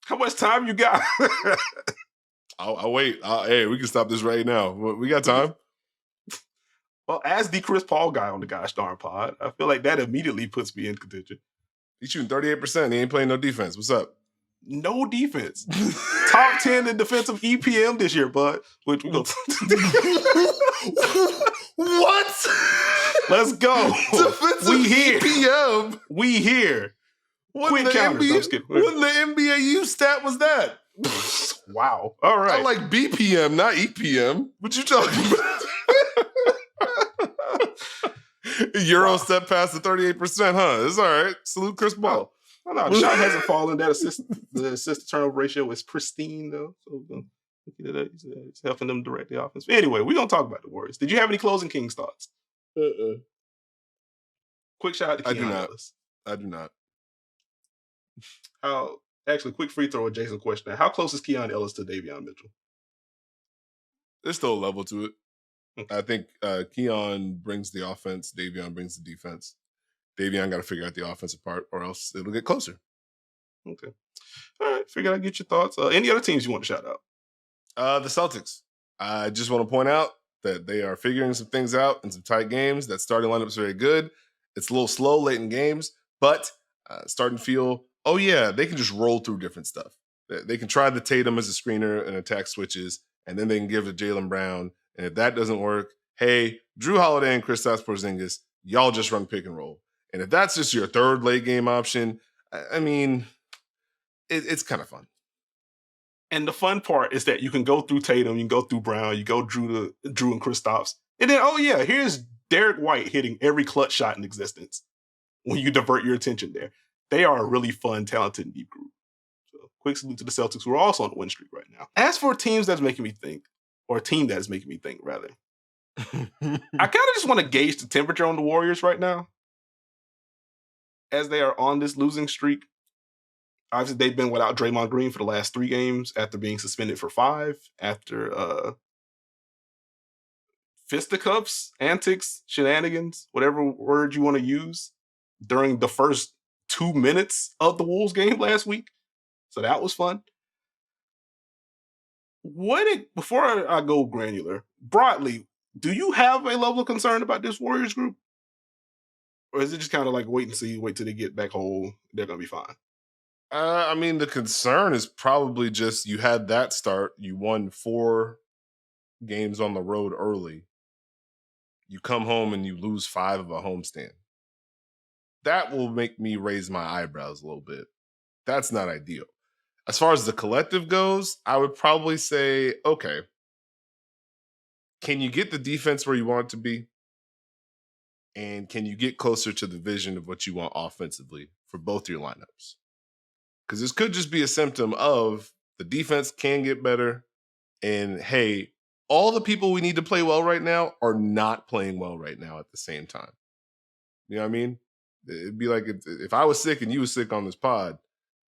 B: How much time you got?
C: I'll wait. Hey, we can stop this right now. We got time.
B: Well, as the Chris Paul guy on the Gosh Darn Pod, I feel like that immediately puts me in contention.
C: He's shooting 38%. He ain't playing no defense. What's up?
B: No defense. Top 10 in defensive EPM this year, bud. Which we go.
C: What?
B: Let's go.
C: Defensive
B: we here.
C: EPM.
B: We here.
C: What the NBAU stat was that?
B: Wow. All right.
C: I like BPM, not EPM. What you talking about? Euro step past the 38%, huh? It's all right. Salute Chris Paul.
B: No, the shot hasn't fallen. That the assist to turnover ratio is pristine, though. So it's helping them direct the offense. But anyway, we're going to talk about the Warriors. Did you have any closing Kings thoughts? Quick shout out to Keon Ellis.
C: I do not.
B: Actually, quick free throw adjacent question. How close is Keon Ellis to Davion Mitchell?
C: There's still a level to it. I think Keon brings the offense. Davion brings the defense. Davion got to figure out the offensive part or else it'll get closer.
B: Okay. All right. Figured I'd get your thoughts. Any other teams you want to shout out?
C: The Celtics. I just want to point out that they are figuring some things out in some tight games. That starting lineup is very good. It's a little slow late in games, but starting to feel, oh yeah, they can just roll through different stuff. They can try the Tatum as a screener and attack switches, and then they can give it to Jaylen Brown. And if that doesn't work, hey, Drew Holiday and Kristaps Porzingis, y'all just run pick and roll. And if that's just your third late game option, I mean, it's kind of fun.
B: And the fun part is that you can go through Tatum, you can go through Brown, you go Drew and Kristaps. And then, oh yeah, here's Derek White hitting every clutch shot in existence when you divert your attention there. They are a really fun, talented, and deep group. So quick salute to the Celtics, who are also on the win streak right now. As for teams that's making me think, or a team that is making me think, rather, I kind of just want to gauge the temperature on the Warriors right now as they are on this losing streak. Obviously, they've been without Draymond Green for the last 3 games after being suspended for 5, after fisticuffs, antics, shenanigans, whatever word you want to use, during the first 2 minutes of the Wolves game last week. So that was fun. Before I go granular, broadly, do you have a level of concern about this Warriors group? Or is it just kind of like wait and see, wait till they get back whole, they're going to be fine?
C: I mean, the concern is probably just you had that start. You won 4 games on the road early. You come home and you lose 5 of a homestand. That will make me raise my eyebrows a little bit. That's not ideal. As far as the collective goes, I would probably say, okay, can you get the defense where you want it to be? And can you get closer to the vision of what you want offensively for both your lineups? Because this could just be a symptom of the defense can get better. And hey, all the people we need to play well right now are not playing well right now at the same time. You know what I mean? It'd be like if I was sick and you was sick on this pod,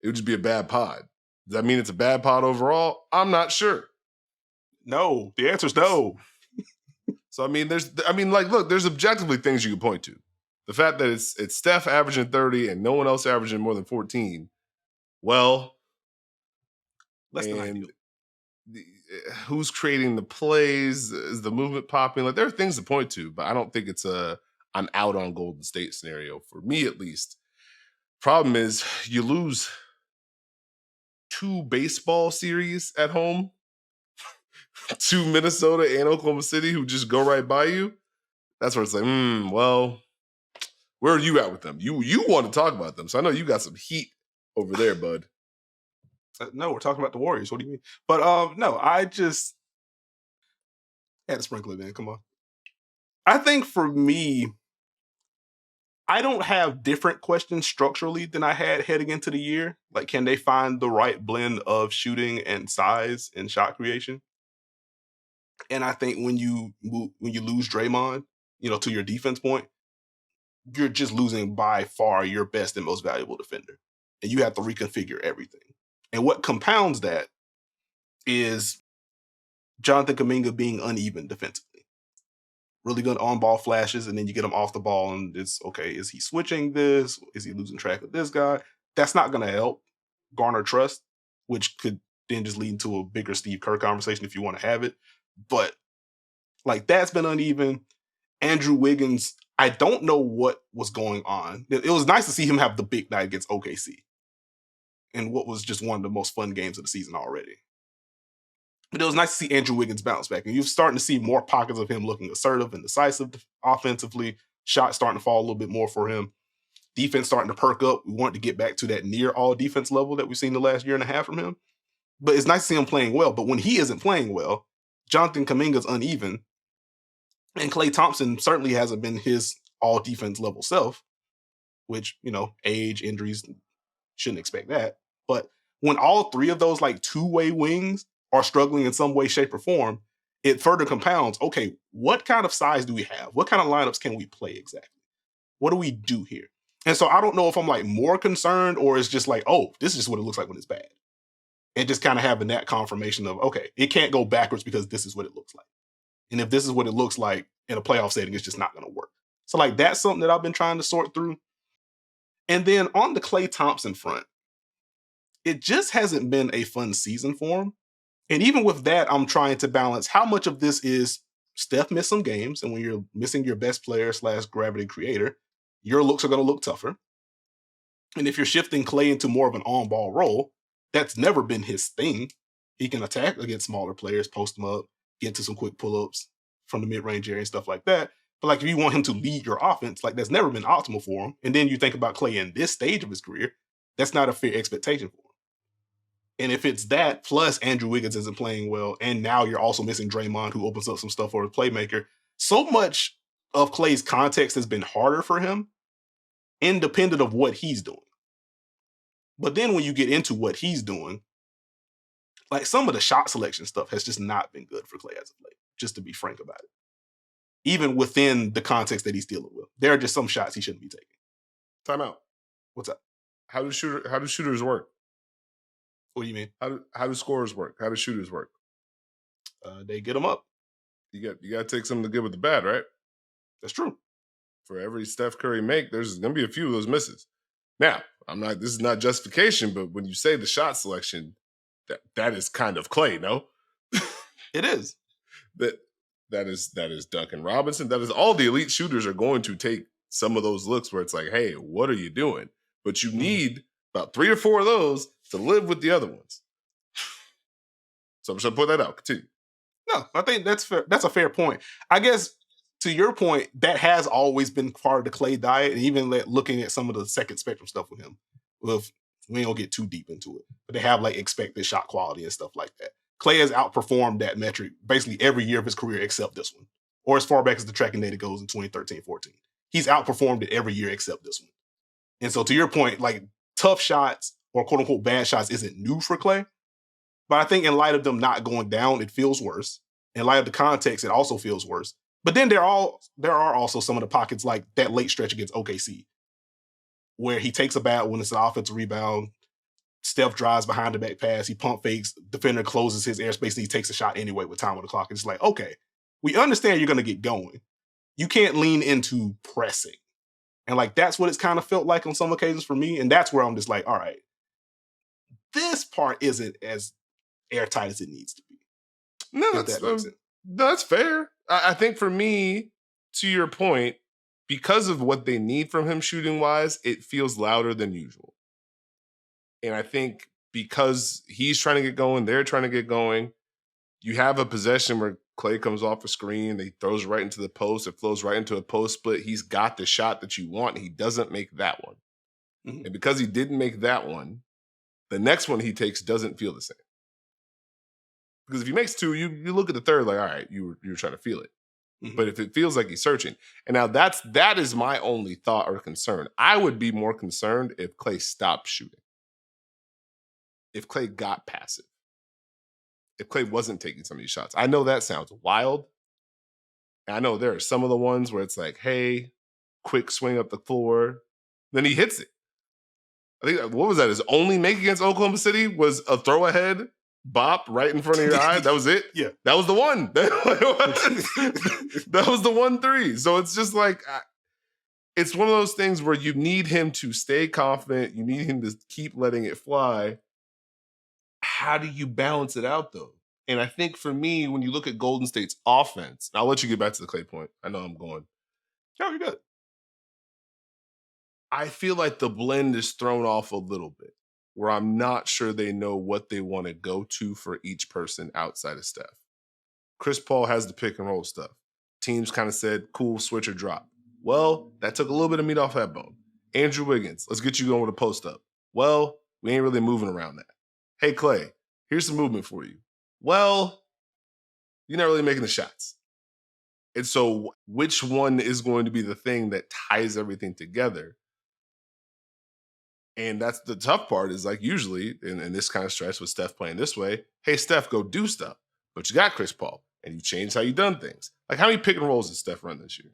C: it would just be a bad pod. Does that mean it's a bad pod overall? I'm not sure.
B: No, the answer is no.
C: So look, there's objectively things you can point to. The fact that it's Steph averaging 30 and no one else averaging more than 14. Well,
B: less than ideal.
C: Who's creating the plays? Is the movement popping? Like there are things to point to, but I don't think it's a I'm out on Golden State scenario for me at least. Problem is you lose 2 baseball series at home to Minnesota and Oklahoma City who just go right by you. That's where it's like, well, where are you at with them? You want to talk about them. So I know you got some heat over there, bud.
B: No, we're talking about the Warriors. What do you mean? But no, I just had to sprinkle it in. Come on. I think for me, I don't have different questions structurally than I had heading into the year. Like, can they find the right blend of shooting and size and shot creation? And I think when you lose Draymond, to your defense point, you're just losing by far your best and most valuable defender. And you have to reconfigure everything. And what compounds that is Jonathan Kuminga being uneven defensively. really good on-ball flashes, and then you get him off the ball, and it's, okay, is he switching this? Is he losing track of this guy? That's not going to help garner trust, which could then just lead into a bigger Steve Kerr conversation if you want to have it. But, like, that's been uneven. Andrew Wiggins, I don't know what was going on. It was nice to see him have the big night against OKC in what was just one of the most fun games of the season already. But it was nice to see Andrew Wiggins bounce back. And you're starting to see more pockets of him looking assertive and decisive offensively. Shots starting to fall a little bit more for him. Defense starting to perk up. We want to get back to that near all defense level that we've seen the last year and a half from him. But it's nice to see him playing well. But when he isn't playing well, Jonathan Kuminga's uneven. And Klay Thompson certainly hasn't been his all defense level self, which, you know, age, injuries, shouldn't expect that. But when all three of those like two-way wings are struggling in some way, shape, or form, it further compounds, okay, what kind of size do we have? What kind of lineups can we play exactly? What do we do here? And so I don't know if I'm like more concerned or it's just like, oh, this is just what it looks like when it's bad. And just kind of having that confirmation of, okay, it can't go backwards because this is what it looks like. And if this is what it looks like in a playoff setting, it's just not going to work. So like that's something that I've been trying to sort through. And then on the Klay Thompson front, it just hasn't been a fun season for him. And even with that, I'm trying to balance how much of this is Steph missed some games. And when you're missing your best player / gravity creator, your looks are going to look tougher. And if you're shifting Klay into more of an on-ball role, that's never been his thing. He can attack against smaller players, post them up, get to some quick pull-ups from the mid-range area and stuff like that. But like if you want him to lead your offense, like that's never been optimal for him. And then you think about Klay in this stage of his career, that's not a fair expectation for him. And if it's that, plus Andrew Wiggins isn't playing well, and now you're also missing Draymond, who opens up some stuff for a playmaker, so much of Klay's context has been harder for him, independent of what he's doing. But then when you get into what he's doing, like some of the shot selection stuff has just not been good for Klay as of late, just to be frank about it. Even within the context that he's dealing with. There are just some shots he shouldn't be taking.
C: Time out.
B: What's up?
C: How do shooters work?
B: What do you mean?
C: How do scorers work? How do shooters work?
B: They get them up.
C: You got to take some of the good with the bad, right?
B: That's true.
C: For every Steph Curry make, there's going to be a few of those misses. Now, this is not justification, but when you say the shot selection, that is kind of Klay, no?
B: It is.
C: That is Duncan Robinson. That is all the elite shooters are going to take some of those looks where it's like, hey, what are you doing? But you need about 3 or 4 of those to live with the other ones. So I'm just going to put that out. Continue.
B: No, I think that's fair. That's a fair point. I guess to your point, that has always been part of the Klay diet, and even looking at some of the second spectrum stuff with him. We ain't gonna get too deep into it, but they have like expected shot quality and stuff like that. Klay has outperformed that metric basically every year of his career except this one, or as far back as the tracking data goes in 2013-14. He's outperformed it every year except this one. And so to your point, like tough shots or quote unquote bad shots isn't new for Klay, but I think in light of them not going down, it feels worse. In light of the context, it also feels worse. But then there are also some of the pockets like that late stretch against OKC, where he takes a bad one, it's an offensive rebound, Steph drives behind the back pass, he pump fakes, defender closes his airspace, and he takes a shot anyway with time on the clock. It's like, okay, we understand you're going to get going. You can't lean into pressing. And like, that's what it's kind of felt like on some occasions for me. And that's where I'm just like, all right, this part isn't as airtight as it needs to be.
C: No, that's fair. I think for me, to your point, because of what they need from him shooting wise, it feels louder than usual. And I think because he's trying to get going, they're trying to get going. You have a possession where Klay comes off a screen, he throws right into the post, it flows right into a post split. He's got the shot that you want. He doesn't make that one. Mm-hmm. And because he didn't make that one, the next one he takes doesn't feel the same. Because if he makes 2, you look at the third like, all right, you were trying to feel it. Mm-hmm. But if it feels like he's searching, and now that is my only thought or concern. I would be more concerned if Klay stopped shooting. If Klay got passive. If Klay wasn't taking some of these shots. I know that sounds wild. And I know there are some of the ones where it's like, hey, quick swing up the floor. Then he hits it. I think, what was that? His only make against Oklahoma City was a throw ahead bop right in front of your eye. That was it.
B: Yeah.
C: That was the one. That was the 1-3. So it's just like, it's one of those things where you need him to stay confident. You need him to keep letting it fly. How do you balance it out, though? And I think for me, when you look at Golden State's offense, I'll let you get back to the Clay point. I know I'm going.
B: Oh, you're good.
C: I feel like the blend is thrown off a little bit, where I'm not sure they know what they want to go to for each person outside of Steph. Chris Paul has the pick and roll stuff. Teams kind of said, cool, switch or drop. Well, that took a little bit of meat off that bone. Andrew Wiggins, let's get you going with a post up. Well, we ain't really moving around that. Hey, Clay, here's some movement for you. Well, you're not really making the shots. And so which one is going to be the thing that ties everything together? And that's the tough part is like usually in this kind of stretch with Steph playing this way, hey, Steph, go do stuff. But you got Chris Paul and you changed how you done things. Like how many pick and rolls did Steph run this year?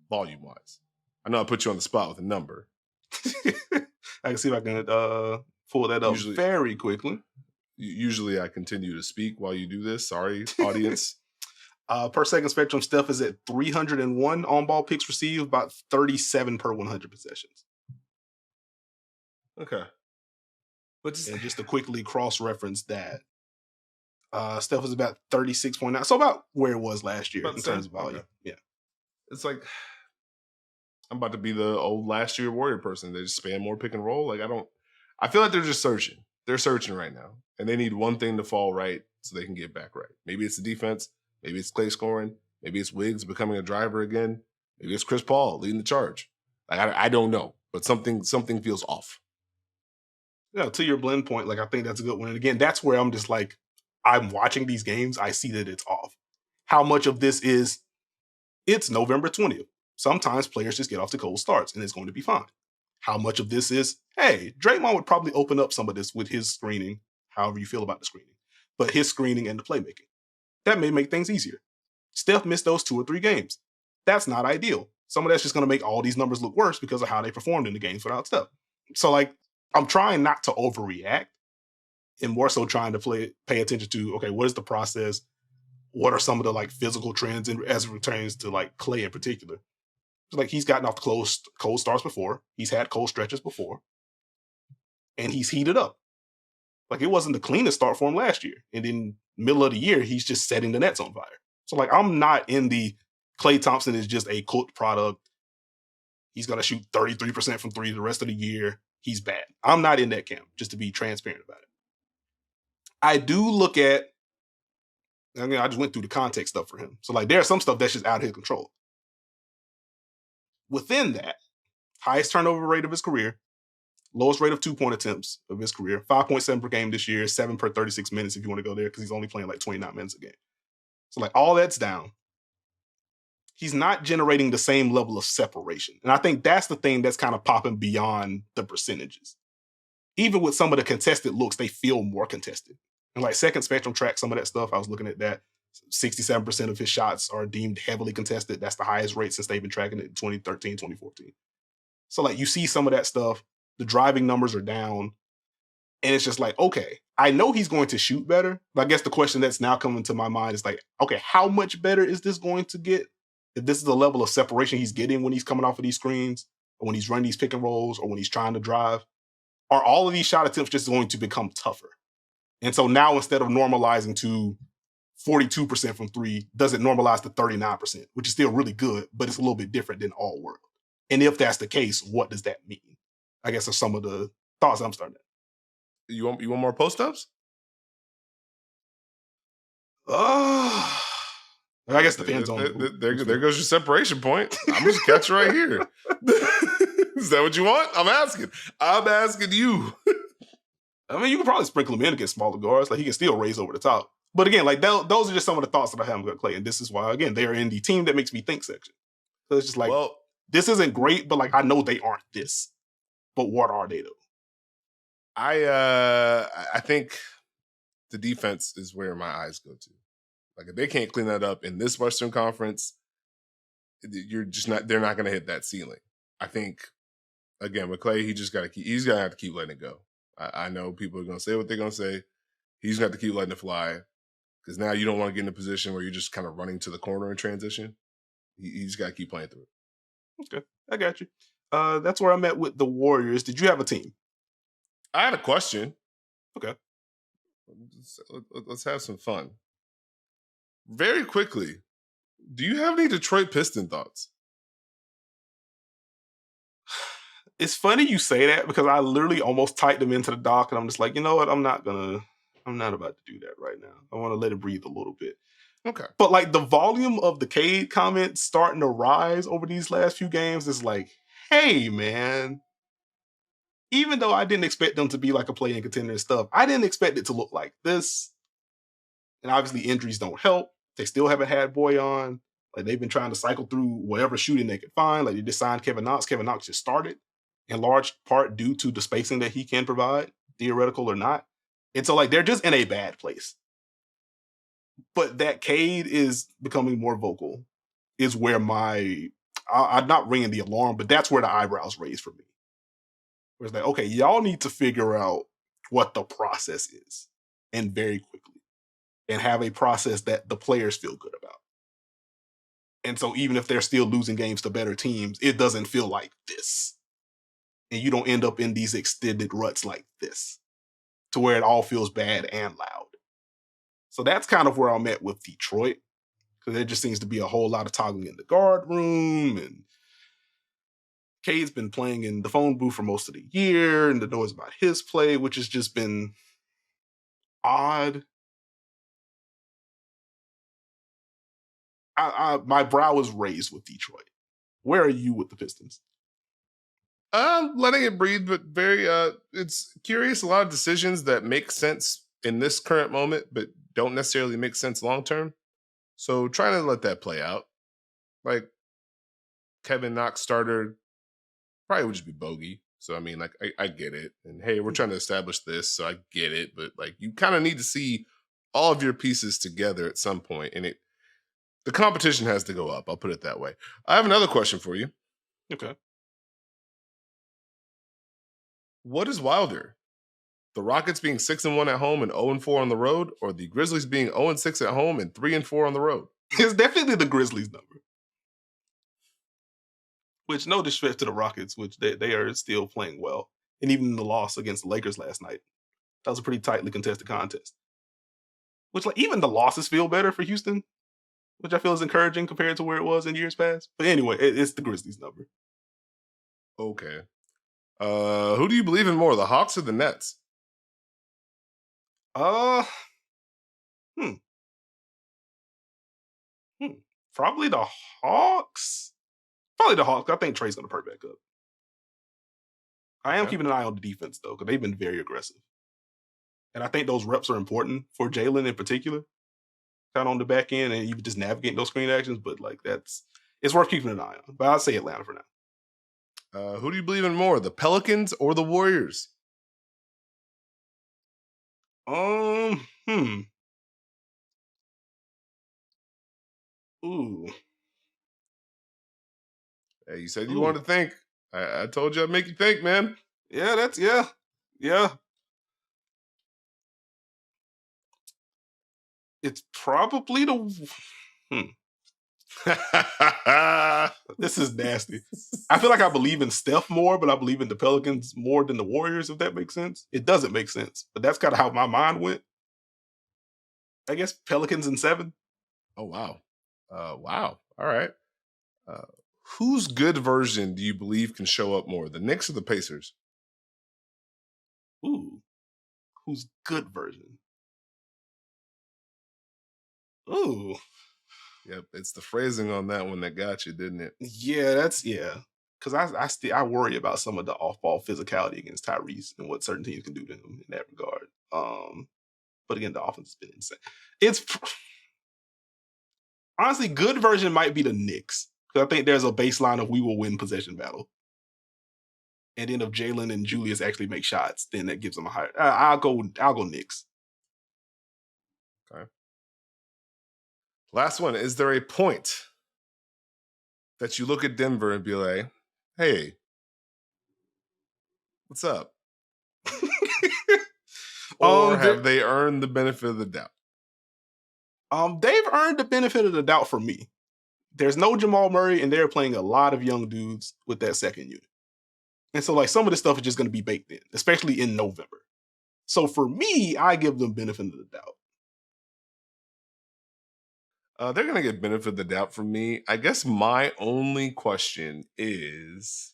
C: Volume-wise. I know I put you on the spot with a number.
B: I can see if I can pull that up very quickly.
C: Usually I continue to speak while you do this. Sorry, audience.
B: Per second spectrum, Steph is at 301 on-ball picks received, about 37 per 100 possessions.
C: Okay.
B: But just to quickly cross-reference that, Steph was about 36.9, so about where it was last year in terms of volume. Okay. Yeah.
C: It's like, I'm about to be the old last year Warrior person. They just spam more pick and roll. Like, I feel like they're just searching. They're searching right now. And they need one thing to fall right so they can get back right. Maybe it's the defense. Maybe it's Clay scoring. Maybe it's Wiggs becoming a driver again. Maybe it's Chris Paul leading the charge. Like, I don't know. But something feels off.
B: Yeah, to your blend point, like I think that's a good one. And again, that's where I'm just like, I'm watching these games. I see that it's off. How much of this is, it's November 20th. Sometimes players just get off to cold starts and it's going to be fine. How much of this is, hey, Draymond would probably open up some of this with his screening, however you feel about the screening, but his screening and the playmaking. That may make things easier. Steph missed those 2 or 3 games. That's not ideal. Some of that's just going to make all these numbers look worse because of how they performed in the games without Steph. So like, I'm trying not to overreact and more so trying to pay attention to, okay, what is the process? What are some of the like physical trends as it pertains to like Clay in particular? Like he's gotten off the cold starts before. He's had cold stretches before. And he's heated up. Like it wasn't the cleanest start for him last year. And in middle of the year, he's just setting the nets on fire. So like I'm not in the Klay Thompson is just a cooked product. He's going to shoot 33% from 3 the rest of the year. He's bad. I'm not in that camp, just to be transparent about it. I do look at, I mean, I just went through the context stuff for him. So like there's some stuff that's just out of his control. Within that, highest turnover rate of his career, lowest rate of 2-point attempts of his career, 5.7 per game this year, 7 per 36 minutes if you want to go there, because he's only playing like 29 minutes a game. So like all that's down. He's not generating the same level of separation. And I think that's the thing that's kind of popping beyond the percentages. Even with some of the contested looks, they feel more contested. And like Second Spectrum track some of that stuff. I was looking at that. 67% of his shots are deemed heavily contested. That's the highest rate since they've been tracking it in 2013, 2014. So like you see some of that stuff. The driving numbers are down. And it's just like, okay, I know he's going to shoot better. But I guess the question that's now coming to my mind is like, okay, how much better is this going to get? If this is the level of separation he's getting when he's coming off of these screens, or when he's running these pick and rolls, or when he's trying to drive, are all of these shot attempts just going to become tougher? And so now instead of normalizing to 42% from 3, does it normalize to 39%, which is still really good, but it's a little bit different than all world. And if that's the case, what does that mean? I guess are some of the thoughts I'm starting at.
C: You want more post-ups?
B: I guess it depends on.
C: There goes your separation point. I'm just catch right here. Is that what you want? I'm asking you.
B: I mean, you can probably sprinkle him in against smaller guards. Like he can still raise over the top. But again, like those are just some of the thoughts that I have about Clay. And this is why, again, they are in the team that makes me think section. So it's just like, well, this isn't great, but like I know they aren't this. But what are they though?
C: I think the defense is where my eyes go to. Like if they can't clean that up in this Western Conference, they're not going to hit that ceiling. I think again with Clay, he's gonna have to keep letting it go. I know people are going to say what they're going to say. He's got to keep letting it fly because now you don't want to get in a position where you're just kind of running to the corner in transition. He's got to keep playing through it.
B: Okay, I got you. That's where I'm at with the Warriors. Did you have a team?
C: I had a question.
B: Okay.
C: Let's have some fun. Very quickly, do you have any Detroit Piston thoughts?
B: It's funny you say that because I literally almost typed them into the doc and I'm just like, you know what? I'm not about to do that right now. I want to let it breathe a little bit.
C: Okay.
B: But like the volume of the Cade comments starting to rise over these last few games is like, hey man, even though I didn't expect them to be like a play-in contender and stuff, I didn't expect it to look like this. And obviously injuries don't help. They still haven't had Boy on. Like they've been trying to cycle through whatever shooting they could find. Like they just signed Kevin Knox. Kevin Knox just started in large part due to the spacing that he can provide, theoretical or not. And so like they're just in a bad place. But that Cade is becoming more vocal is where I'm not ringing the alarm, but that's where the eyebrows raise for me. Where it's like, okay, y'all need to figure out what the process is and very quickly and have a process that the players feel good about. And so even if they're still losing games to better teams, it doesn't feel like this. And you don't end up in these extended ruts like this to where it all feels bad and loud. So that's kind of where I'm at with Detroit because there just seems to be a whole lot of toggling in the guard room and Cade's been playing in the phone booth for most of the year and the noise about his play, which has just been odd. My brow is raised with Detroit. Where are you with the Pistons?
C: Letting it breathe, but very it's curious. A lot of decisions that make sense in this current moment, but don't necessarily make sense long term. So trying to let that play out. Like Kevin Knox starter probably would just be bogey. So I mean, like I get it. And hey, we're trying to establish this, so I get it. But like you kind of need to see all of your pieces together at some point, and the competition has to go up. I'll put it that way. I have another question for you.
B: Okay.
C: What is wilder? The Rockets being 6-1 at home and 0-4 on the road, or the Grizzlies being 0-6 at home and 3-4 on the road?
B: It's definitely the Grizzlies number. Which, no disrespect to the Rockets, which they are still playing well. And even the loss against the Lakers last night, that was a pretty tightly contested contest. Which, like, even the losses feel better for Houston, which I feel is encouraging compared to where it was in years past. But anyway, it's the Grizzlies number.
C: Okay. Who do you believe in more, the Hawks or the Nets?
B: Probably the Hawks. Probably the Hawks. I think Trey's going to perk back up. I am keeping an eye on the defense, though, because they've been very aggressive. And I think those reps are important for Jalen in particular. Kind of on the back end and even just navigating those screen actions. But, like, it's worth keeping an eye on. But I'd say Atlanta for now.
C: Who do you believe in more, the Pelicans or the Warriors?
B: Ooh.
C: Hey, you said you wanted to think. I told you I'd make you think, man.
B: Yeah, yeah. It's probably This is nasty. I feel like I believe in Steph more, but I believe in the Pelicans more than the Warriors, if that makes sense. It doesn't make sense, but that's kind of how my mind went. I guess Pelicans in 7.
C: Oh, wow. Wow. All right. Whose good version do you believe can show up more, the Knicks or the Pacers?
B: Ooh. Whose good version? Ooh.
C: Yep, it's the phrasing on that one that got you, didn't it?
B: Yeah, because I worry about some of the off-ball physicality against Tyrese and what certain teams can do to him in that regard. But again, the offense has been insane. It's honestly, good version might be the Knicks. Because I think there's a baseline of we will win possession battle. And then if Jalen and Julius actually make shots, then that gives them a higher. I'll go Knicks.
C: Okay. Last one. Is there a point that you look at Denver and be like, hey, what's up? Or have they earned the benefit of the doubt?
B: They've earned the benefit of the doubt for me. There's no Jamal Murray, and they're playing a lot of young dudes with that second unit. And so, like, some of this stuff is just going to be baked in, especially in November. So for me, I give them benefit of the doubt.
C: They're going to get benefit of the doubt from me. I guess my only question is,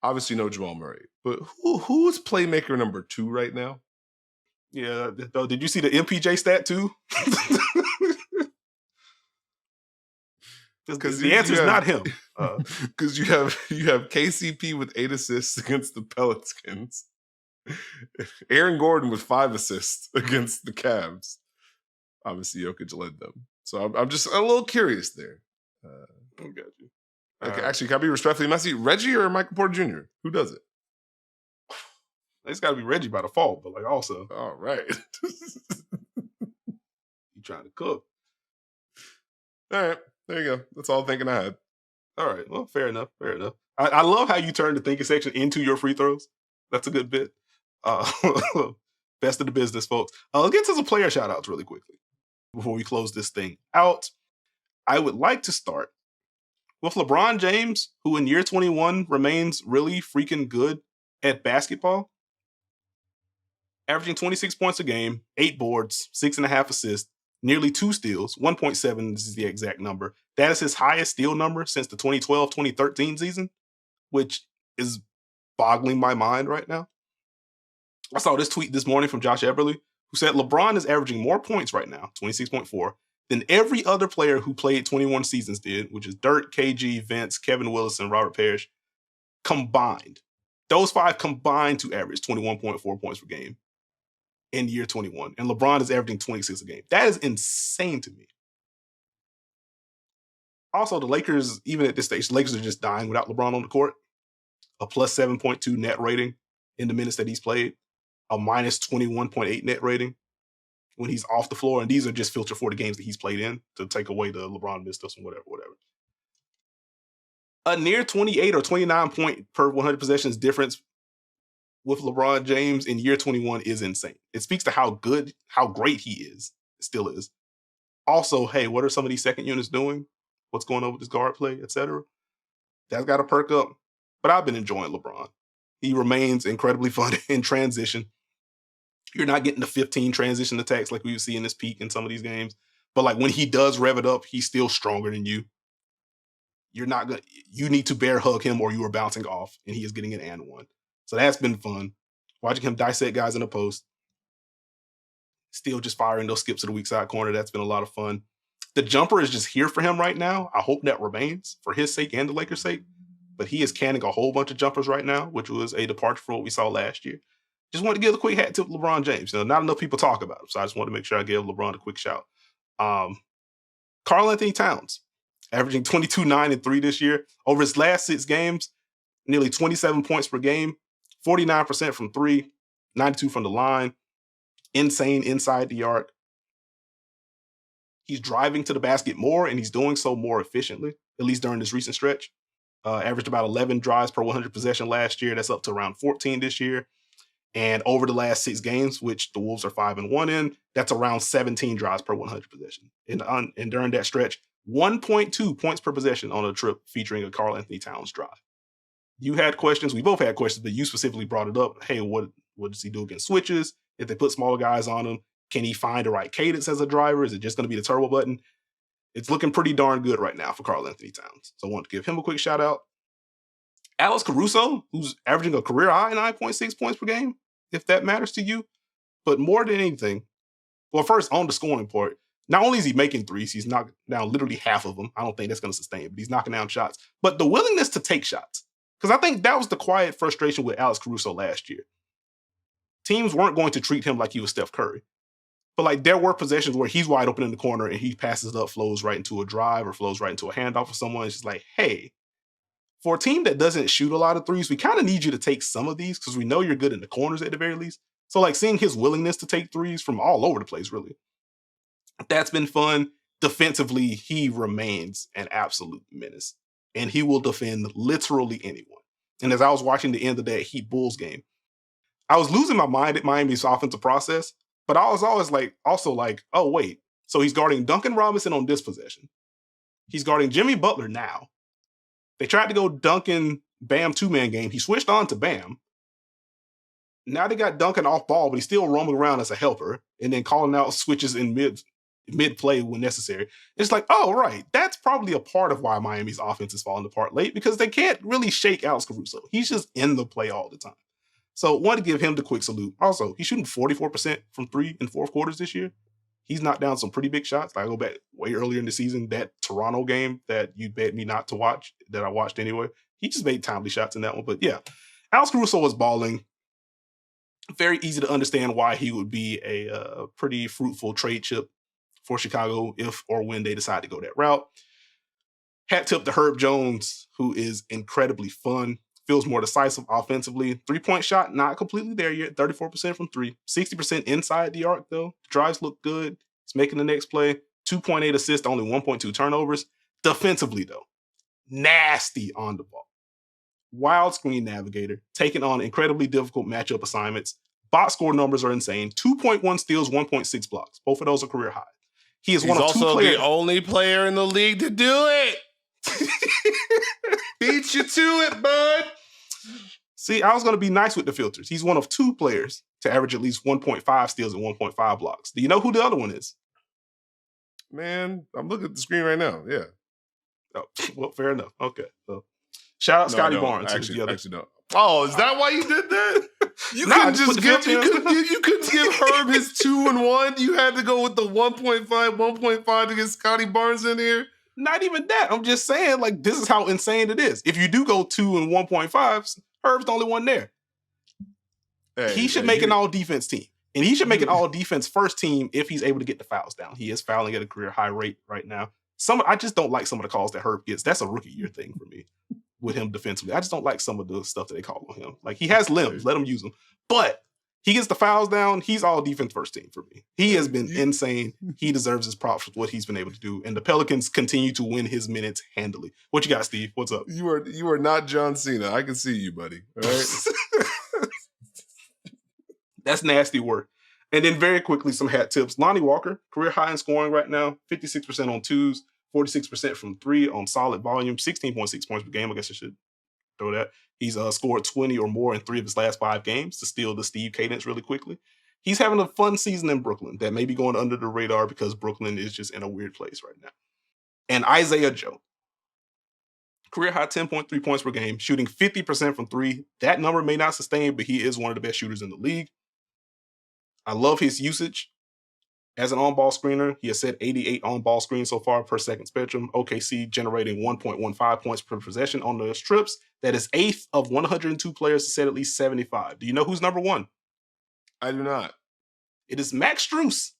C: obviously no Jamal Murray, but who is playmaker number 2 right now?
B: Yeah, did you see the MPJ stat too? Because the answer is not him.
C: Because you have KCP with 8 assists against the Pelicans. Aaron Gordon with 5 assists against the Cavs. Obviously, Jokic led them. So I'm just a little curious there.
B: I got you.
C: Okay, actually, can I be respectfully messy? Reggie or Michael Porter Jr.? Who does it?
B: It's got to be Reggie by default, but like also.
C: All right.
B: You trying to cook.
C: All right. There you go. That's all I'm thinking I had.
B: All right. Well, fair enough. I love how you turn the thinking section into your free throws. That's a good bit. Best of the business, folks. Let's get to some player shout-outs really quickly before we close this thing out. I would like to start with LeBron James, who in year 21 remains really freaking good at basketball. Averaging 26 points a game, 8 boards, 6.5 assists, nearly 2 steals, 1.7 is the exact number. That is his highest steal number since the 2012-2013 season, which is boggling my mind right now. I saw this tweet this morning from Josh Eberle, who said LeBron is averaging more points right now, 26.4, than every other player who played 21 seasons did, which is Dirk, KG, Vince, Kevin Willis, and Robert Parrish combined. Those 5 combined to average 21.4 points per game in year 21. And LeBron is averaging 26 a game. That is insane to me. Also, the Lakers, even at this stage, the Lakers are just dying without LeBron on the court. A plus 7.2 net rating in the minutes that he's played. A minus 21.8 net rating when he's off the floor. And these are just filtered for the games that he's played in to take away the LeBron missed stuff and whatever. A near 28 or 29 point per 100 possessions difference with LeBron James in year 21 is insane. It speaks to how great he is. It still is. Also, hey, what are some of these second units doing? What's going on with this guard play, etc.? That's got to perk up. But I've been enjoying LeBron. He remains incredibly fun in transition. You're not getting the 15 transition attacks like we would see in this peak in some of these games. But like when he does rev it up, he's still stronger than you. You need to bear hug him or you are bouncing off, and he is getting an and one. So that's been fun. Watching him dissect guys in the post. Still just firing those skips to the weak side corner. That's been a lot of fun. The jumper is just here for him right now. I hope that remains for his sake and the Lakers' sake. But he is canning a whole bunch of jumpers right now, which was a departure from what we saw last year. Just wanted to give a quick hat tip to LeBron James. Not enough people talk about him, so I just wanted to make sure I gave LeBron a quick shout. Karl-Anthony Towns, averaging 22, 9, and 3 this year. Over his last 6 games, nearly 27 points per game, 49% from 3, 92 from the line. Insane inside the arc. He's driving to the basket more, and he's doing so more efficiently, at least during this recent stretch. Averaged about 11 drives per 100 possession last year. That's up to around 14 this year. And over the last 6 games, which the Wolves are 5-1 in, that's around 17 drives per 100 possession. And during that stretch, 1.2 points per possession on a trip featuring a Karl-Anthony Towns drive. You had questions. We both had questions, but you specifically brought it up. Hey, what does he do against switches? If they put smaller guys on him, can he find the right cadence as a driver? Is it just going to be the turbo button? It's looking pretty darn good right now for Karl-Anthony Towns. So I want to give him a quick shout out. Alex Caruso, who's averaging a career high 9.6 points per game, if that matters to you. But more than anything, well, first on the scoring part, not only is he making threes, he's knocking down literally half of them. I don't think that's going to sustain, but he's knocking down shots. But the willingness to take shots, because I think that was the quiet frustration with Alex Caruso last year. Teams weren't going to treat him like he was Steph Curry. But like there were possessions where he's wide open in the corner and he passes it up, flows right into a drive or flows right into a handoff for someone. It's just like, hey, for a team that doesn't shoot a lot of threes, we kind of need you to take some of these because we know you're good in the corners at the very least. So like seeing his willingness to take threes from all over the place, really. That's been fun. Defensively, he remains an absolute menace. And he will defend literally anyone. And as I was watching the end of that Heat Bulls game, I was losing my mind at Miami's offensive process, but I was always also like, oh, wait. So he's guarding Duncan Robinson on this possession. He's guarding Jimmy Butler now. They tried to go Duncan Bam two-man game. He switched on to Bam. Now they got Duncan off ball, but he's still roaming around as a helper and then calling out switches in mid-play when necessary. It's like, oh, right. That's probably a part of why Miami's offense is falling apart late because they can't really shake Alex Caruso. He's just in the play all the time. So want to give him the quick salute. Also, he's shooting 44% from 3 in fourth quarters this year. He's knocked down some pretty big shots. I go back way earlier in the season, that Toronto game that you bet me not to watch, that I watched anyway. He just made timely shots in that one. But yeah, Alex Caruso was balling. Very easy to understand why he would be a pretty fruitful trade chip for Chicago if or when they decide to go that route. Hat tip to Herb Jones, who is incredibly fun. Feels more decisive offensively. 3-point shot, not completely there yet. 34% from 3. 60% inside the arc, though. The drives look good. He's making the next play. 2.8 assists, only 1.2 turnovers. Defensively, though, nasty on the ball. Wild screen navigator, taking on incredibly difficult matchup assignments. Box score numbers are insane. 2.1 steals, 1.6 blocks. Both of those are career high. He's one of two
C: also
B: players.
C: The only player in the league to do it. Beat you to it, bud.
B: See, I was going to be nice with the filters. He's one of 2 players to average at least 1.5 steals and 1.5 blocks. Do you know who the other one is?
C: Man, I'm looking at the screen right now. Yeah.
B: Oh, well, fair enough. Okay. So, shout out Scotty Barnes.
C: Actually, no. Oh, is that why you did that? You couldn't give Herb his 2 and 1. You had to go with the 1.5 to get Scotty Barnes in here.
B: Not even that. I'm just saying, like, this is how insane it is. If you do go 2 and 1.5, Herb's the only one there. He should make an all-defense team. And he should make an all-defense first team if he's able to get the fouls down. He is fouling at a career high rate right now. I just don't like some of the calls that Herb gets. That's a rookie year thing for me with him defensively. I just don't like some of the stuff that they call on him. Like, he has limbs. Let him use them. But he gets the fouls down. He's all defense first team for me. He has been insane. He deserves his props for what he's been able to do. And the Pelicans continue to win his minutes handily. What you got, Steve? What's up?
C: You are not John Cena. I can see you, buddy. All right.
B: That's nasty work. And then very quickly, some hat tips. Lonnie Walker, career high in scoring right now. 56% on 2s, 46% from 3 on solid volume, 16.6 points per game. I guess I should throw that. He's scored 20 or more in 3 of his last 5 games to steal the Steve cadence really quickly. He's having a fun season in Brooklyn that may be going under the radar because Brooklyn is just in a weird place right now. And Isaiah Joe, career high 10.3 points per game, shooting 50% from 3. That number may not sustain, but he is one of the best shooters in the league. I love his usage as an on-ball screener. He has set 88 on-ball screens so far per second spectrum. OKC generating 1.15 points per possession on those trips. That is 8th of 102 players to set at least 75. Do you know who's number 1?
C: I do not.
B: It is Max Strus.